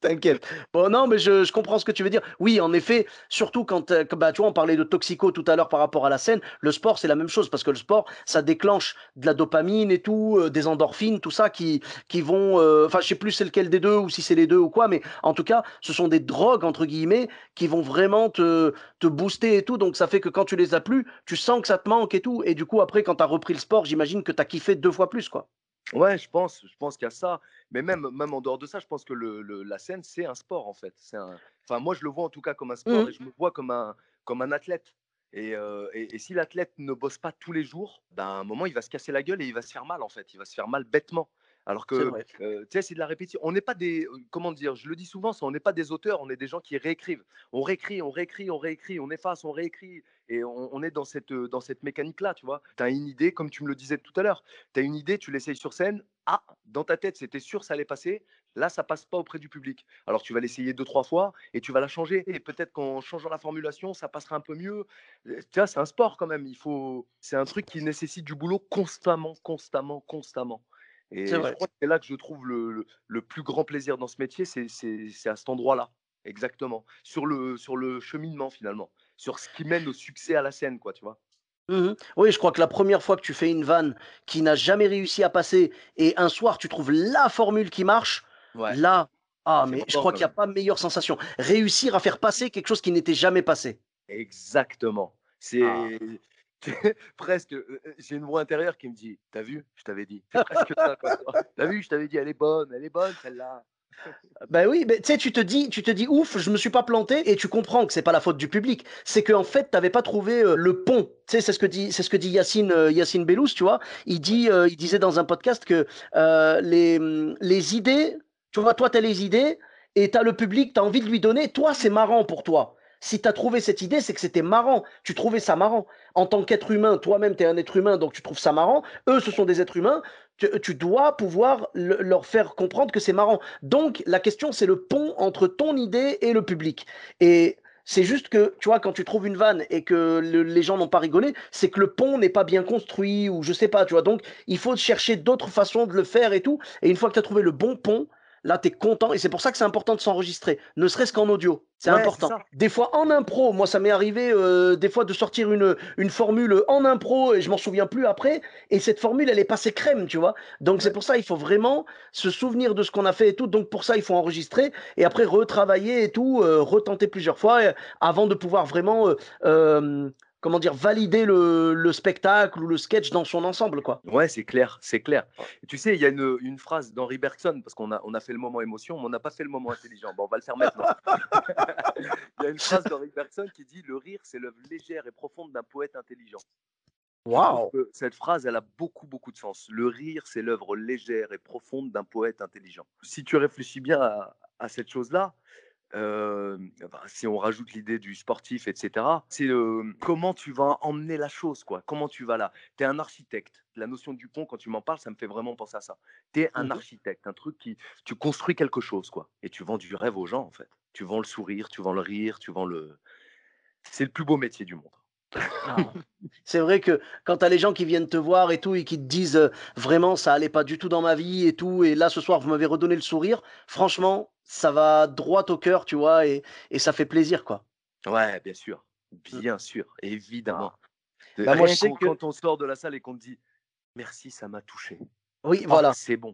T'inquiète. Bon, non, mais je comprends ce que tu veux dire. Oui, en effet, surtout quand, bah, tu vois, on parlait de toxico tout à l'heure par rapport à la scène. Le sport, c'est la même chose parce que le sport, ça déclenche de la dopamine et tout, des endorphines, tout ça qui vont. Enfin, je sais plus c'est lequel des deux ou si c'est les deux ou quoi, mais en tout cas, ce sont des drogues, entre guillemets, qui vont vraiment te booster et tout. Donc, ça fait que quand tu les as plus, tu sens que ça te manque et tout. Et du coup, après, quand tu as repris le sport, j'imagine que tu as kiffé deux fois plus, quoi. Ouais, je pense qu'il y a ça, mais même en dehors de ça, je pense que la scène, c'est un sport, en fait. Enfin, moi, je le vois en tout cas comme un sport et Mhm. je me vois comme un athlète et si l'athlète ne bosse pas tous les jours, ben, à un moment, il va se casser la gueule et il va se faire mal, en fait. Il va se faire mal bêtement. Alors C'est que, vrai. tu sais, c'est de la répétition. On n'est pas des, comment dire? Je le dis souvent, on n'est pas des auteurs, on est des gens qui réécrivent. On réécrit, on réécrit, on réécrit, on efface, on réécrit et on est dans cette mécanique-là, tu vois? Tu as une idée, comme tu me le disais tout à l'heure. Tu as une idée, tu l'essayes sur scène. Ah, dans ta tête, c'était sûr, ça allait passer. Là, ça passe pas auprès du public. Alors, tu vas l'essayer deux, trois fois et tu vas la changer. Et peut-être qu'en changeant la formulation, ça passera un peu mieux. Tu vois, c'est un sport quand même. C'est un truc qui nécessite du boulot constamment, constamment, constamment. C'est Et je vrai. crois que c'est là que je trouve le plus grand plaisir dans ce métier, c'est à cet endroit-là. Exactement. Sur le cheminement, finalement. Sur ce qui mène au succès à la scène, quoi, tu vois. Oui, je crois que la première fois que tu fais une vanne qui n'a jamais réussi à passer et un soir tu trouves la formule qui marche, Ouais, là, ah, c'est mais je mordant crois quand qu'il n'y a même. pas meilleure sensation. Réussir à faire passer quelque chose qui n'était jamais passé. Exactement. Ah. C'est presque, j'ai une voix intérieure qui me dit: «Tu as vu? Je t'avais dit». C'est presque ça, quoi, tu vois? «Tu as vu? Je t'avais dit, elle est bonne celle-là». Ben oui, mais tu sais, tu te dis, ouf, je me suis pas planté, et tu comprends que c'est pas la faute du public. C'est qu'en fait, t'avais pas trouvé le pont. Tu sais, c'est ce que dit Yacine Bellous, tu vois. Ouais. Il disait dans un podcast que les idées, tu vois, toi, t'as les idées et t'as le public, t'as envie de lui donner. Toi, c'est marrant pour toi. Si t'as trouvé cette idée, c'est que c'était marrant. Tu trouvais ça marrant. En tant qu'être humain, toi-même, t'es un être humain, donc tu trouves ça marrant. Eux, ce sont des êtres humains. Tu dois pouvoir leur faire comprendre que c'est marrant. Donc, la question, c'est le pont entre ton idée et le public. Et c'est juste que, tu vois, quand tu trouves une vanne et que les gens n'ont pas rigolé, c'est que le pont n'est pas bien construit ou je sais pas, tu vois. Donc, il faut chercher d'autres façons de le faire et tout. Et une fois que tu as trouvé le bon pont, là, tu es content. Et c'est pour ça que c'est important de s'enregistrer, ne serait-ce qu'en audio. C'est Ouais, c'est important. ça. Des fois en impro, moi ça m'est arrivé des fois de sortir une formule en impro et je m'en souviens plus après. Et cette formule, elle est passée crème, tu vois. Donc c'est Ouais. pour ça, il faut vraiment se souvenir de ce qu'on a fait et tout. Donc pour ça, il faut enregistrer et après retravailler et tout, retenter plusieurs fois avant de pouvoir vraiment, comment dire, valider le spectacle ou le sketch dans son ensemble, quoi. Ouais, c'est clair, c'est clair. Et tu sais, il y a une phrase d'Henri Bergson, parce qu'on a fait le moment émotion, mais on n'a pas fait le moment intelligent. Bon, on va le faire maintenant. Il y a une phrase d'Henri Bergson qui dit: «Le rire, c'est l'œuvre légère et profonde d'un poète intelligent». Je trouve Waouh! que cette phrase, elle a beaucoup, beaucoup de sens. Le rire, c'est l'œuvre légère et profonde d'un poète intelligent. Si tu réfléchis bien à cette chose-là, enfin, si on rajoute l'idée du sportif, et cetera, c'est, comment tu vas emmener la chose, quoi. Comment tu vas là. Tu es un architecte. La notion du pont, quand tu m'en parles, ça me fait vraiment penser à ça. Tu es un Mhm. architecte, un truc qui tu construis quelque chose, quoi, et tu vends du rêve aux gens, en fait. Tu vends le sourire, tu vends le rire, tu vends le c'est le plus beau métier du monde. Ah. C'est vrai que quand tu as les gens qui viennent te voir et tout et qui te disent vraiment ça allait pas du tout dans ma vie et tout, et là ce soir vous m'avez redonné le sourire, franchement, ça va droit au cœur, tu vois, et ça fait plaisir, quoi. Ouais, Mm. bien sûr, évidemment. Ah. Bah moi je Rien sais qu'on que quand on sort de la salle et qu'on te dit: «Merci, ça m'a touché». oui, Oh, voilà. c'est bon,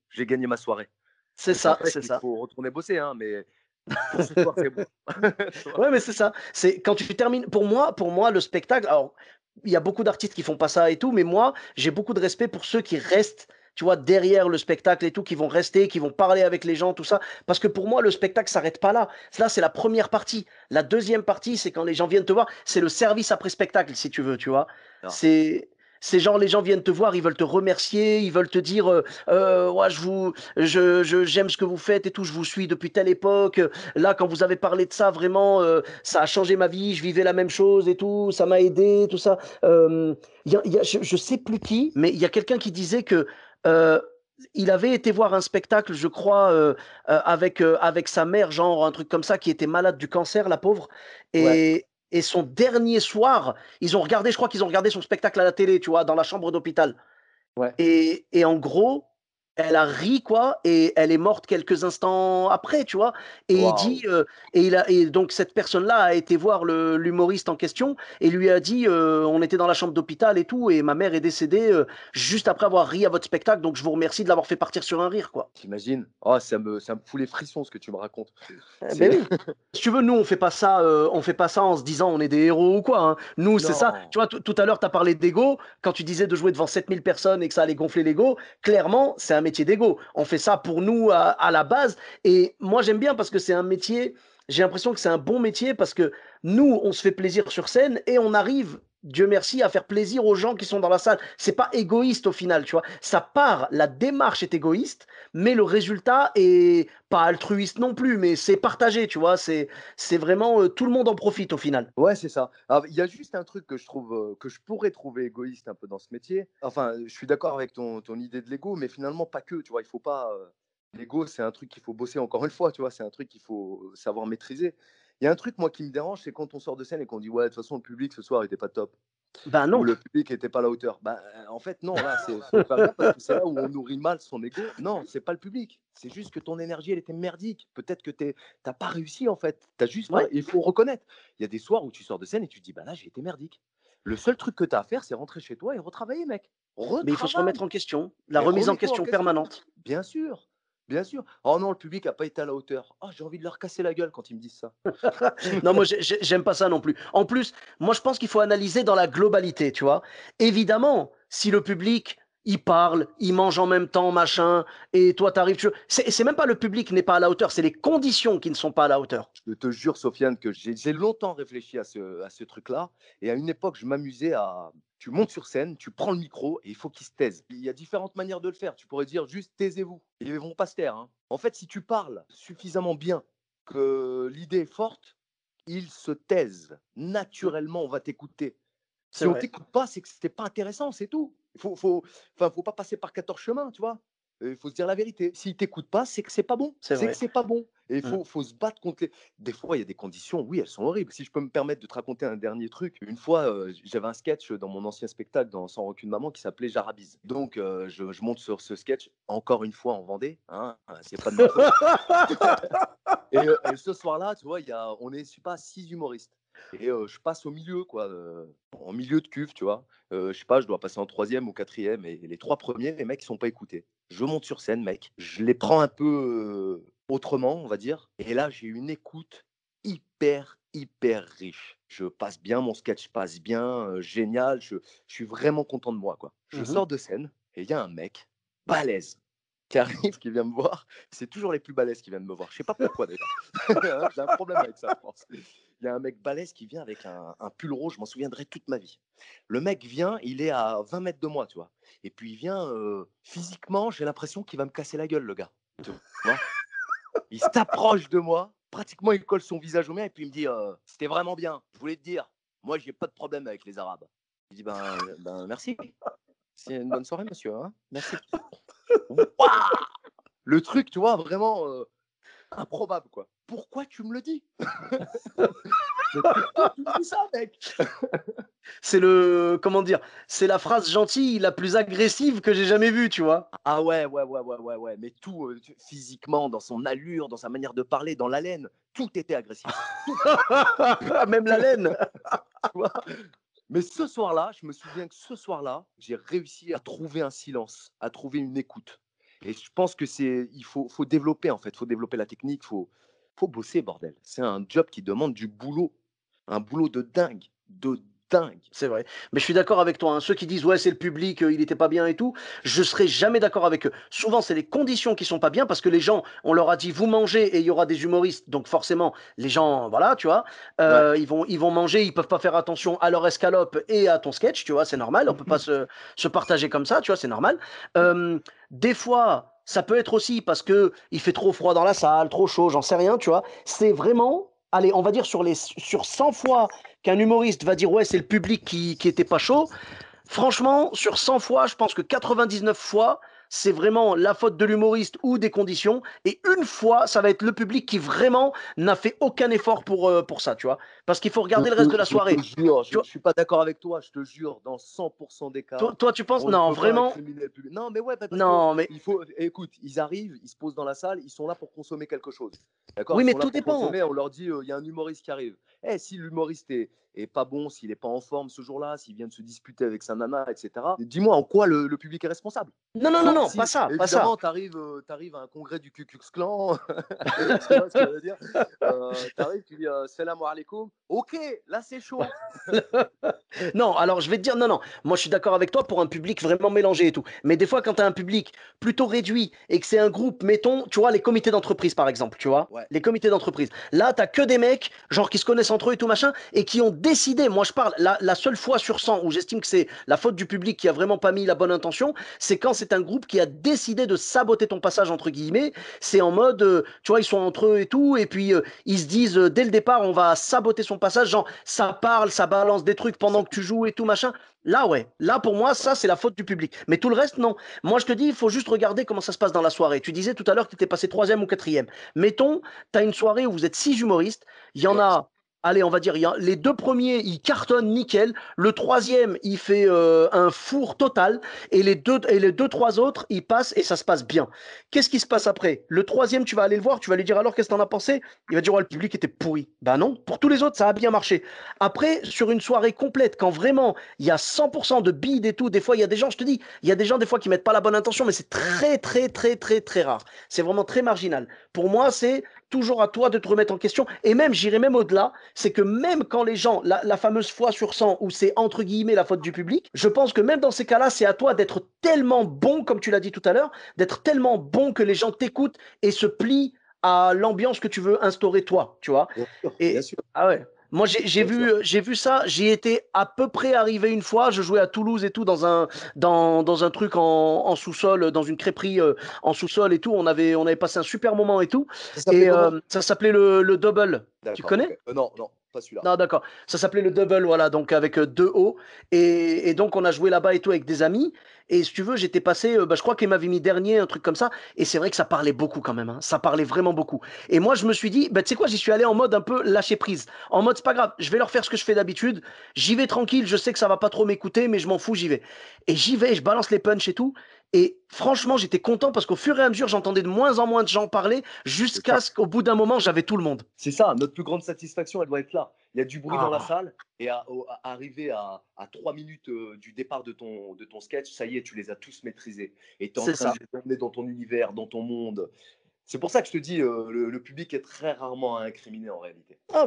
j'ai gagné ma soirée. Ça C'est n'empêche ça, qu'il ça. faut retourner bosser, hein, mais pour ce soir, c'est bon. Tu vois? Ouais, mais c'est ça. C'est quand tu termines. Pour moi, le spectacle. Alors, il y a beaucoup d'artistes qui font pas ça et tout, mais moi, j'ai beaucoup de respect pour ceux qui restent, tu vois, derrière le spectacle et tout, qui vont rester, qui vont parler avec les gens, tout ça. Parce que pour moi, le spectacle s'arrête pas là. Là, c'est la première partie. La deuxième partie, c'est quand les gens viennent te voir. C'est le service après spectacle, si tu veux, tu vois. Ah, C'est genre les gens viennent te voir, ils veulent te remercier, ils veulent te dire ouais, j'aime ce que vous faites et tout, je vous suis depuis telle époque. Là, quand vous avez parlé de ça, vraiment, ça a changé ma vie. Je vivais la même chose et tout. Ça m'a aidé, tout ça. Je sais plus qui, mais il y a quelqu'un qui disait que euh, il avait été voir un spectacle, je crois, avec sa mère, genre un truc comme ça, qui était malade du cancer, la pauvre. ouais, Et son dernier soir, je crois qu'ils ont regardé son spectacle à la télé, tu vois, dans la chambre d'hôpital. ouais. Et en gros, elle a ri, quoi, et elle est morte quelques instants après, tu vois. Et il Waouh! dit, et donc cette personne-là a été voir l'humoriste en question et lui a dit, on était dans la chambre d'hôpital et tout, et ma mère est décédée juste après avoir ri à votre spectacle, donc je vous remercie de l'avoir fait partir sur un rire, quoi. Tu Oh, ça me fout les frissons ce que tu me racontes. Ben C'est oui. Si tu veux, nous, on fait pas ça en se disant on est des héros ou quoi, hein. Nous, c'est ça. non, Tu vois, tout à l'heure, tu as parlé d'ego. Quand tu disais de jouer devant 7000 personnes et que ça allait gonfler l'ego, clairement, c'est un métier d'ego. On fait ça pour nous à la base. Et moi, j'aime bien parce que c'est un métier, j'ai l'impression que c'est un bon métier parce que nous, on se fait plaisir sur scène et on arrive, Dieu merci, à faire plaisir aux gens qui sont dans la salle. C'est pas égoïste au final, tu vois. Ça part, la démarche est égoïste, mais le résultat est pas altruiste non plus, mais c'est partagé, tu vois. C'est vraiment tout le monde en profite au final. ouais, c'est ça. Alors, il y a juste un truc que je trouve, que je pourrais trouver égoïste un peu dans ce métier. Enfin, je suis d'accord avec ton idée de l'ego, mais finalement pas que, tu vois? Il faut pas, l'ego, c'est un truc qu'il faut bosser encore une fois, tu vois? C'est un truc qu'il faut savoir maîtriser. Il y a un truc, moi, qui me dérange, c'est quand on sort de scène et qu'on dit: «Ouais, de toute façon, le public ce soir était pas top». Ben Ou non. le public était pas à la hauteur. Bah, en fait, non, là, c'est faut faire gaffe parce que c'est là où on nourrit mal son ego. Non, c'est pas le public. C'est juste que ton énergie, elle était merdique. Peut-être que tu pas réussi, en fait. Tu juste pas Ouais. il faut reconnaître. Il y a des soirs où tu sors de scène et tu te dis: «Bah, là, j'ai été merdique». Le seul truc que tu as à faire, c'est rentrer chez toi et retravailler, mec. Mais il faut se Retravaille remettre en question, la et remise en remets-toi en question question. permanente. Bien sûr, bien sûr. Oh non, le public a pas été à la hauteur. Oh, j'ai envie de leur casser la gueule quand ils me disent ça. Non, moi, j'aime pas ça non plus. En plus, moi, je pense qu'il faut analyser dans la globalité, tu vois. Évidemment, si le public, il parle, il mange en même temps, machin, et toi, t'arrives, c'est même pas le public qui n'est pas à la hauteur, c'est les conditions qui ne sont pas à la hauteur. Je te jure, Sofiane, que j'ai longtemps réfléchi à ce truc-là. Et à une époque, je m'amusais à. Tu montes sur scène, tu prends le micro et il faut qu'ils se taisent. Il y a différentes manières de le faire. Tu pourrais dire juste taisez-vous. Et ils vont pas se taire, hein. En fait, si tu parles suffisamment bien, que l'idée est forte, ils se taisent. Mm, Naturellement, on va t'écouter. c'est Si on vrai, t'écoute pas, c'est que c'était pas intéressant, c'est tout. Faut pas passer par 14 chemins, tu vois. Il faut se dire la vérité. S'ils t'écoutent pas, c'est que c'est pas bon. c'est C'est que vrai. c'est pas bon. Et il Mm. faut se battre contre les. Des fois, il y a des conditions, oui, elles sont horribles. Si je peux me permettre de te raconter un dernier truc, une fois, j'avais un sketch dans mon ancien spectacle dans Sans rancune maman qui s'appelait Jarabise. Donc, je monte sur ce sketch encore une fois en Vendée. Hein, c'est pas de ma faute. Et ce soir-là, tu vois, on est, je sais pas, 6 humoristes. Et je passe au milieu, quoi, en milieu de cuve, tu vois. Je sais pas, je dois passer en troisième ou quatrième. Et les 3 premiers, les mecs, ils sont pas écoutés. Je monte sur scène, mec. Je les prends un peu autrement, on va dire. Et là, j'ai une écoute hyper, hyper riche. Je passe bien, mon sketch passe bien, génial. Je suis vraiment content de moi, quoi. Je Mhm. sors de scène et il y a un mec balèze qui arrive, qui vient me voir. C'est toujours les plus balèzes qui viennent me voir. Je sais pas pourquoi d'ailleurs. J'ai un problème avec ça, je pense. Il y a un mec balèze qui vient avec un pull rouge, je m'en souviendrai toute ma vie. Le mec vient, il est à 20 mètres de moi, tu vois. Et puis il vient, physiquement, j'ai l'impression qu'il va me casser la gueule, le gars. Tu vois. Il s'approche de moi, pratiquement il colle son visage au mien et puis il me dit c'était vraiment bien, je voulais te dire, moi j'ai pas de problème avec les Arabes. Il dit ben merci, c'est une bonne soirée, monsieur, hein, merci. Waouh, le truc, tu vois, vraiment improbable, quoi. Pourquoi tu me le dis? Mais pourquoi tu me dis ça, mec? C'est le, comment dire, c'est la phrase gentille la plus agressive que j'ai jamais vue, tu vois. Ah ouais, ouais, ouais, ouais, ouais, ouais. Mais tout, physiquement, dans son allure, dans sa manière de parler, dans l'haleine, tout était agressif. Tout, Même la laine. tu vois. Mais ce soir-là, je me souviens que ce soir-là, j'ai réussi à trouver un silence, à trouver une écoute. Et je pense que faut développer en fait, faut développer la technique, faut bosser, bordel. C'est un job qui demande du boulot, un boulot de dingue, de dingue. C'est vrai. Mais je suis d'accord avec toi, hein. Ceux qui disent ouais, c'est le public, il était pas bien et tout, je serai jamais d'accord avec eux. Souvent, c'est les conditions qui sont pas bien parce que les gens, on leur a dit vous mangez et il y aura des humoristes. Donc forcément, les gens, voilà, tu vois, Ouais. ils vont manger, ils peuvent pas faire attention à leur escalope et à ton sketch, tu vois, c'est normal. On peut pas se partager comme ça, tu vois, c'est normal. Des fois. Ça peut être aussi parce que il fait trop froid dans la salle, trop chaud, j'en sais rien, tu vois. C'est vraiment, allez, on va dire sur 100 fois qu'un humoriste va dire ouais, c'est le public qui était pas chaud, franchement, sur 100 fois, je pense que 99 fois, c'est vraiment la faute de l'humoriste ou des conditions. Et une fois, ça va être le public qui vraiment n'a fait aucun effort pour ça, tu vois. Parce qu'il faut regarder le reste de la Je te soirée. jure, Tu je vois, suis pas d'accord avec toi, je te jure, dans 100% des cas, toi, tu penses, on ne non, peut pas vraiment, incriminer le public. Non, mais ouais, parce que non, mais il faut, écoute, ils arrivent, ils se posent dans la salle, ils sont là pour consommer quelque chose. D'accord? oui, Ils mais sont là tout pour dépend. consommer, on leur dit, il y a un humoriste qui arrive. Eh, si l'humoriste est pas bon, s'il est pas en forme ce jour-là, s'il vient de se disputer avec sa nana, etc., dis-moi en quoi le public est responsable? Non, non, non, Sauf non, pas si, ça, pas ça. évidemment, tu arrives, à un congrès du Ku Klux Klan, tu vois ce que je veux dire? Tu arrives, tu dis salam alaikum. Ok, là c'est chaud. Non, alors je vais te dire, non, non, moi je suis d'accord avec toi pour un public vraiment mélangé et tout. Mais des fois, quand tu as un public plutôt réduit et que c'est un groupe, mettons, tu vois, les comités d'entreprise par exemple, tu vois, Ouais. les comités d'entreprise. Là, tu que des mecs, genre qui se connaissent entre eux et tout machin, et qui ont décidé, moi je parle, la seule fois sur 100 où j'estime que c'est la faute du public qui a vraiment pas mis la bonne intention, c'est quand c'est un groupe qui a décidé de saboter ton passage, entre guillemets. C'est en mode, tu vois, ils sont entre eux et tout, et puis ils se disent, dès le départ, on va saboter son passage, genre, ça parle, ça balance des trucs pendant que tu joues et tout, machin. Là, ouais. Là, pour moi, ça, c'est la faute du public. Mais tout le reste, non. Moi, je te dis, il faut juste regarder comment ça se passe dans la soirée. Tu disais tout à l'heure que tu étais passé troisième ou quatrième. Mettons, tu as une soirée où vous êtes 6 humoristes. Il y en Ouais. a. allez, on va dire, les deux premiers, ils cartonnent nickel. Le troisième, il fait un four total. Et les deux, trois autres, ils passent et ça se passe bien. Qu'est-ce qui se passe après? Le troisième, tu vas aller le voir, tu vas lui dire alors, qu'est-ce que t'en as pensé? Il va dire, oh, le public était pourri. Ben non, pour tous les autres, ça a bien marché. Après, sur une soirée complète, quand vraiment il y a 100% de bide et tout, des fois, il y a des gens, je te dis, il y a des gens, des fois, qui mettent pas la bonne intention, mais c'est très, très, très, très, très rare. C'est vraiment très marginal. Pour moi, c'est toujours à toi de te remettre en question. Et même, j'irai même au-delà, c'est que même quand les gens, la fameuse fois sur 100, où c'est entre guillemets la faute du public, je pense que même dans ces cas-là, c'est à toi d'être tellement bon, comme tu l'as dit tout à l'heure, d'être tellement bon que les gens t'écoutent et se plient à l'ambiance que tu veux instaurer toi, tu vois. Bien sûr, bien Et sûr, ah ouais. Moi, bien sûr. j'ai vu ça. J'y étais à peu près arrivé une fois. Je jouais à Toulouse et tout dans un truc en sous-sol, dans une crêperie en sous-sol et tout. On avait passé un super moment et tout. Ça s'appelait Et comment? ça s'appelait le double. Tu D'accord, connais? ok. Non, non, pas celui-là. Non, d'accord. Ça s'appelait le double, voilà, donc avec deux O. Et donc, on a joué là-bas et tout avec des amis. Et si tu veux, j'étais passé, bah, je crois qu'il m'avait mis dernier, un truc comme ça. Et c'est vrai que ça parlait beaucoup quand même, hein. Ça parlait vraiment beaucoup. Et moi, je me suis dit, bah, tu sais quoi, j'y suis allé en mode un peu lâcher prise. En mode, c'est pas grave, je vais leur faire ce que je fais d'habitude. J'y vais tranquille, je sais que ça va pas trop m'écouter, mais je m'en fous, j'y vais. Et j'y vais, je balance les punchs et tout. Et franchement, j'étais content parce qu'au fur et à mesure, j'entendais de moins en moins de gens parler C'est jusqu'à ça. ce qu'au bout d'un moment, j'avais tout le monde. C'est ça, notre plus grande satisfaction, elle doit être là. Il y a du bruit dans la Ah, salle et arriver à 3 minutes du départ de ton sketch, ça y est, tu les as tous maîtrisés. Et tu es en c'est train de ça. les emmener dans ton univers, dans ton monde. C'est pour ça que je te dis, le public est très rarement à incriminer en réalité. Ah,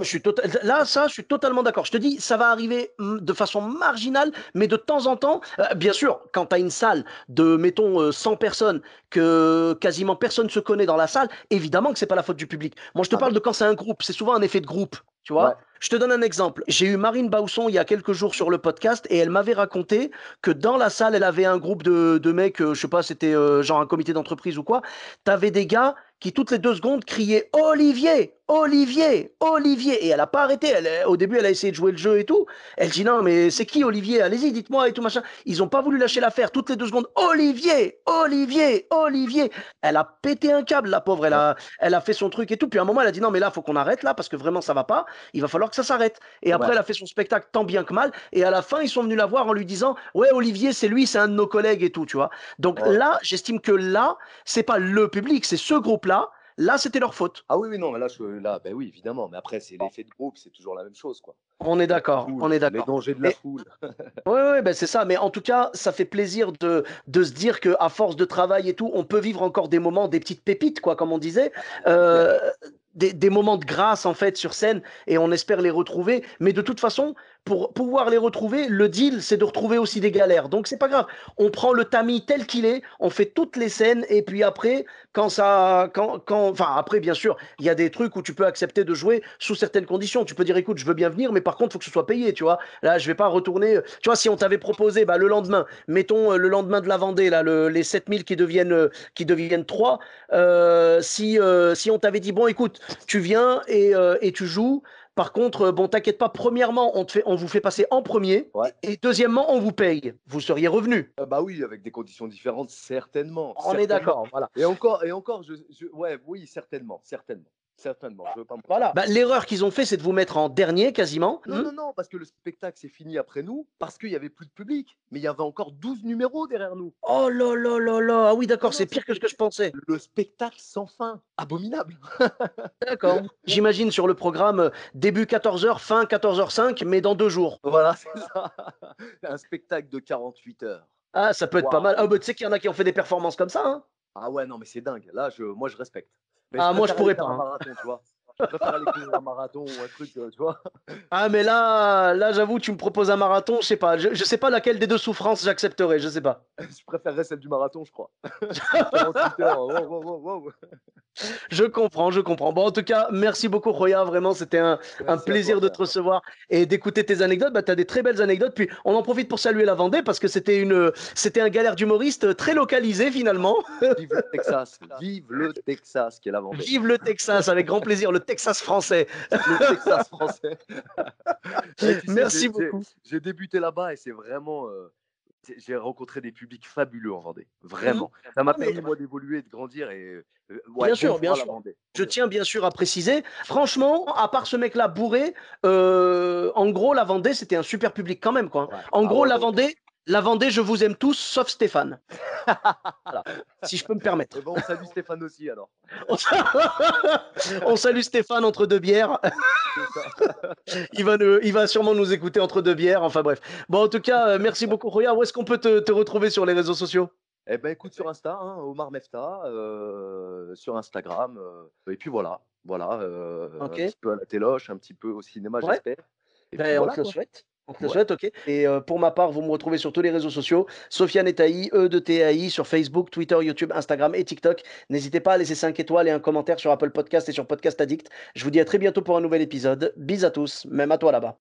là, ça, je suis totalement d'accord. Je te dis, ça va arriver de façon marginale, mais de temps en temps, bien sûr, quand tu as une salle de, mettons, 100 personnes, que quasiment personne se connaît dans la salle, évidemment que c'est pas la faute du public. Moi, je te Ah bah, parle de quand c'est un groupe, c'est souvent un effet de groupe, tu ouais, vois. Je te donne un exemple. J'ai eu Marine Bausson il y a quelques jours sur le podcast et elle m'avait raconté que dans la salle, elle avait un groupe de mecs, je sais pas, c'était genre un comité d'entreprise ou quoi. Tu avais des gars qui toutes les 2 secondes criait Olivier, Olivier, Olivier. Et elle n'a pas arrêté. Au début, elle a essayé de jouer le jeu et tout. Elle dit non, mais c'est qui Olivier? Allez-y, dites-moi et tout machin. Ils n'ont pas voulu lâcher l'affaire. Toutes les 2 secondes, Olivier, Olivier, Olivier. Elle a pété un câble, la pauvre. ouais, Elle a fait son truc et tout. Puis à un moment, elle a dit non, mais là, faut qu'on arrête là parce que vraiment, ça va pas. Il va falloir que ça s'arrête. Et après, ouais, elle a fait son spectacle tant bien que mal. Et à la fin, ils sont venus la voir en lui disant ouais, Olivier, c'est lui, c'est un de nos collègues et tout, tu vois. Donc ouais. là, j'estime que là, c'est pas le public, c'est ce groupe-là. Là, c'était leur faute. Ah oui, oui, non, mais là, ben oui, évidemment. Mais après, c'est l'effet de groupe, c'est toujours la même chose, quoi. On est La d'accord, on foule, est les d'accord. dangers de la Et foule. ouais, ouais, ben c'est ça. Mais en tout cas, ça fait plaisir de se dire qu'à force de travail et tout, on peut vivre encore des moments, des petites pépites, quoi, comme on disait, C'est clair. euh, des moments de grâce en fait sur scène, et on espère les retrouver. Mais de toute façon, pour pouvoir les retrouver, le deal, c'est de retrouver aussi des galères. Donc c'est pas grave. On prend le tamis tel qu'il est, on fait toutes les scènes, et puis après, enfin après, bien sûr, il y a des trucs où tu peux accepter de jouer sous certaines conditions. Tu peux dire, écoute, je veux bien venir, mais par contre, il faut que ce soit payé, tu vois. Là, je vais pas retourner. Tu vois, si on t'avait proposé bah, le lendemain, mettons le lendemain de la Vendée, là, les 7000 qui deviennent 3, si on t'avait dit, bon, écoute, tu viens et tu joues. Par contre, bon, t'inquiète pas, premièrement, on vous fait passer en premier, Ouais. et deuxièmement, on vous paye. Vous seriez revenu. Bah oui, avec des conditions différentes, certainement, On est certainement. d'accord, voilà. Et encore, ouais, oui, certainement, certainement, certainement. Je veux pas mentir. Voilà. Bah, l'erreur qu'ils ont fait, c'est de vous mettre en dernier quasiment. Non, non, non, parce que le spectacle s'est fini après nous, parce qu'il y avait plus de public. Mais il y avait encore 12 numéros derrière nous. Oh là là là là. Ah oui, Non, d'accord, non, c'est pire que ce que je pensais. le spectacle sans fin, abominable. D'accord. J'imagine sur le programme début 14h, fin 14h05, mais dans 2 jours. Voilà, c'est ça. Un spectacle de 48 heures. Ah, ça peut être pas mal. Ah, Waouh. bah, tu sais qu'il y en a qui ont fait des performances comme ça, hein. Ah ouais, non, mais c'est dingue. Là, moi, je respecte. Mais je Ah, moi, je préfère aller pourrais faire pas, un hein. marathon, tu vois. Je préfère aller courir un marathon ou un truc, tu vois. Ah, mais là, j'avoue, tu me proposes un marathon, je sais pas. Je sais pas laquelle des deux souffrances j'accepterais, je sais pas. Je préférerais celle du marathon, je crois. 48 heures, wow, wow, wow, wow. Je comprends, je comprends. Bon, en tout cas, merci beaucoup, Roya. Vraiment, c'était un Merci à toi, plaisir de frère. te recevoir et d'écouter tes anecdotes. Bah, tu as des très belles anecdotes. Puis, on en profite pour saluer la Vendée parce que c'était un galère d'humoriste très localisé finalement. Vive le Texas, vive le Texas, qui est la Vendée. Vive le Texas, avec grand plaisir, le Texas français. Le Texas français. Et tu sais, Merci beaucoup. j'ai débuté là-bas et c'est vraiment, j'ai rencontré des publics fabuleux en Vendée, Mmh. vraiment. Ça m'a Ah mais permis, moi, d'évoluer et de grandir et ouais, bien sûr, bien bonjour à la sûr. Vendée. Je tiens bien sûr à préciser, franchement, à part ce mec-là bourré, en gros, la Vendée, c'était un super public quand même, quoi, hein. Ouais. En Ah gros, ouais, ouais. La Vendée, je vous aime tous, sauf Stéphane. Voilà, si je peux me Et permettre. ben, on salue Stéphane aussi alors. On salue Stéphane entre 2 bières. C'est ça. Il va sûrement nous écouter entre 2 bières, enfin bref. Bon, en tout cas, merci beaucoup, Roya. Où est-ce qu'on peut te retrouver sur les réseaux sociaux? Eh ben, écoute, sur Insta, hein, Omar Mefta, sur Instagram, et puis voilà, voilà, un OK. petit peu à la téloche, un petit peu au cinéma, Ouais. j'espère. Et puis Ben, on voilà te le quoi. souhaite. On te le Ouais. souhaite, OK. Et pour ma part, vous me retrouvez sur tous les réseaux sociaux, Sofiane Etaï, E de TAI, sur Facebook, Twitter, YouTube, Instagram et TikTok. N'hésitez pas à laisser 5 étoiles et un commentaire sur Apple Podcast et sur Podcast Addict. Je vous dis à très bientôt pour un nouvel épisode. Bis à tous, même à toi là-bas.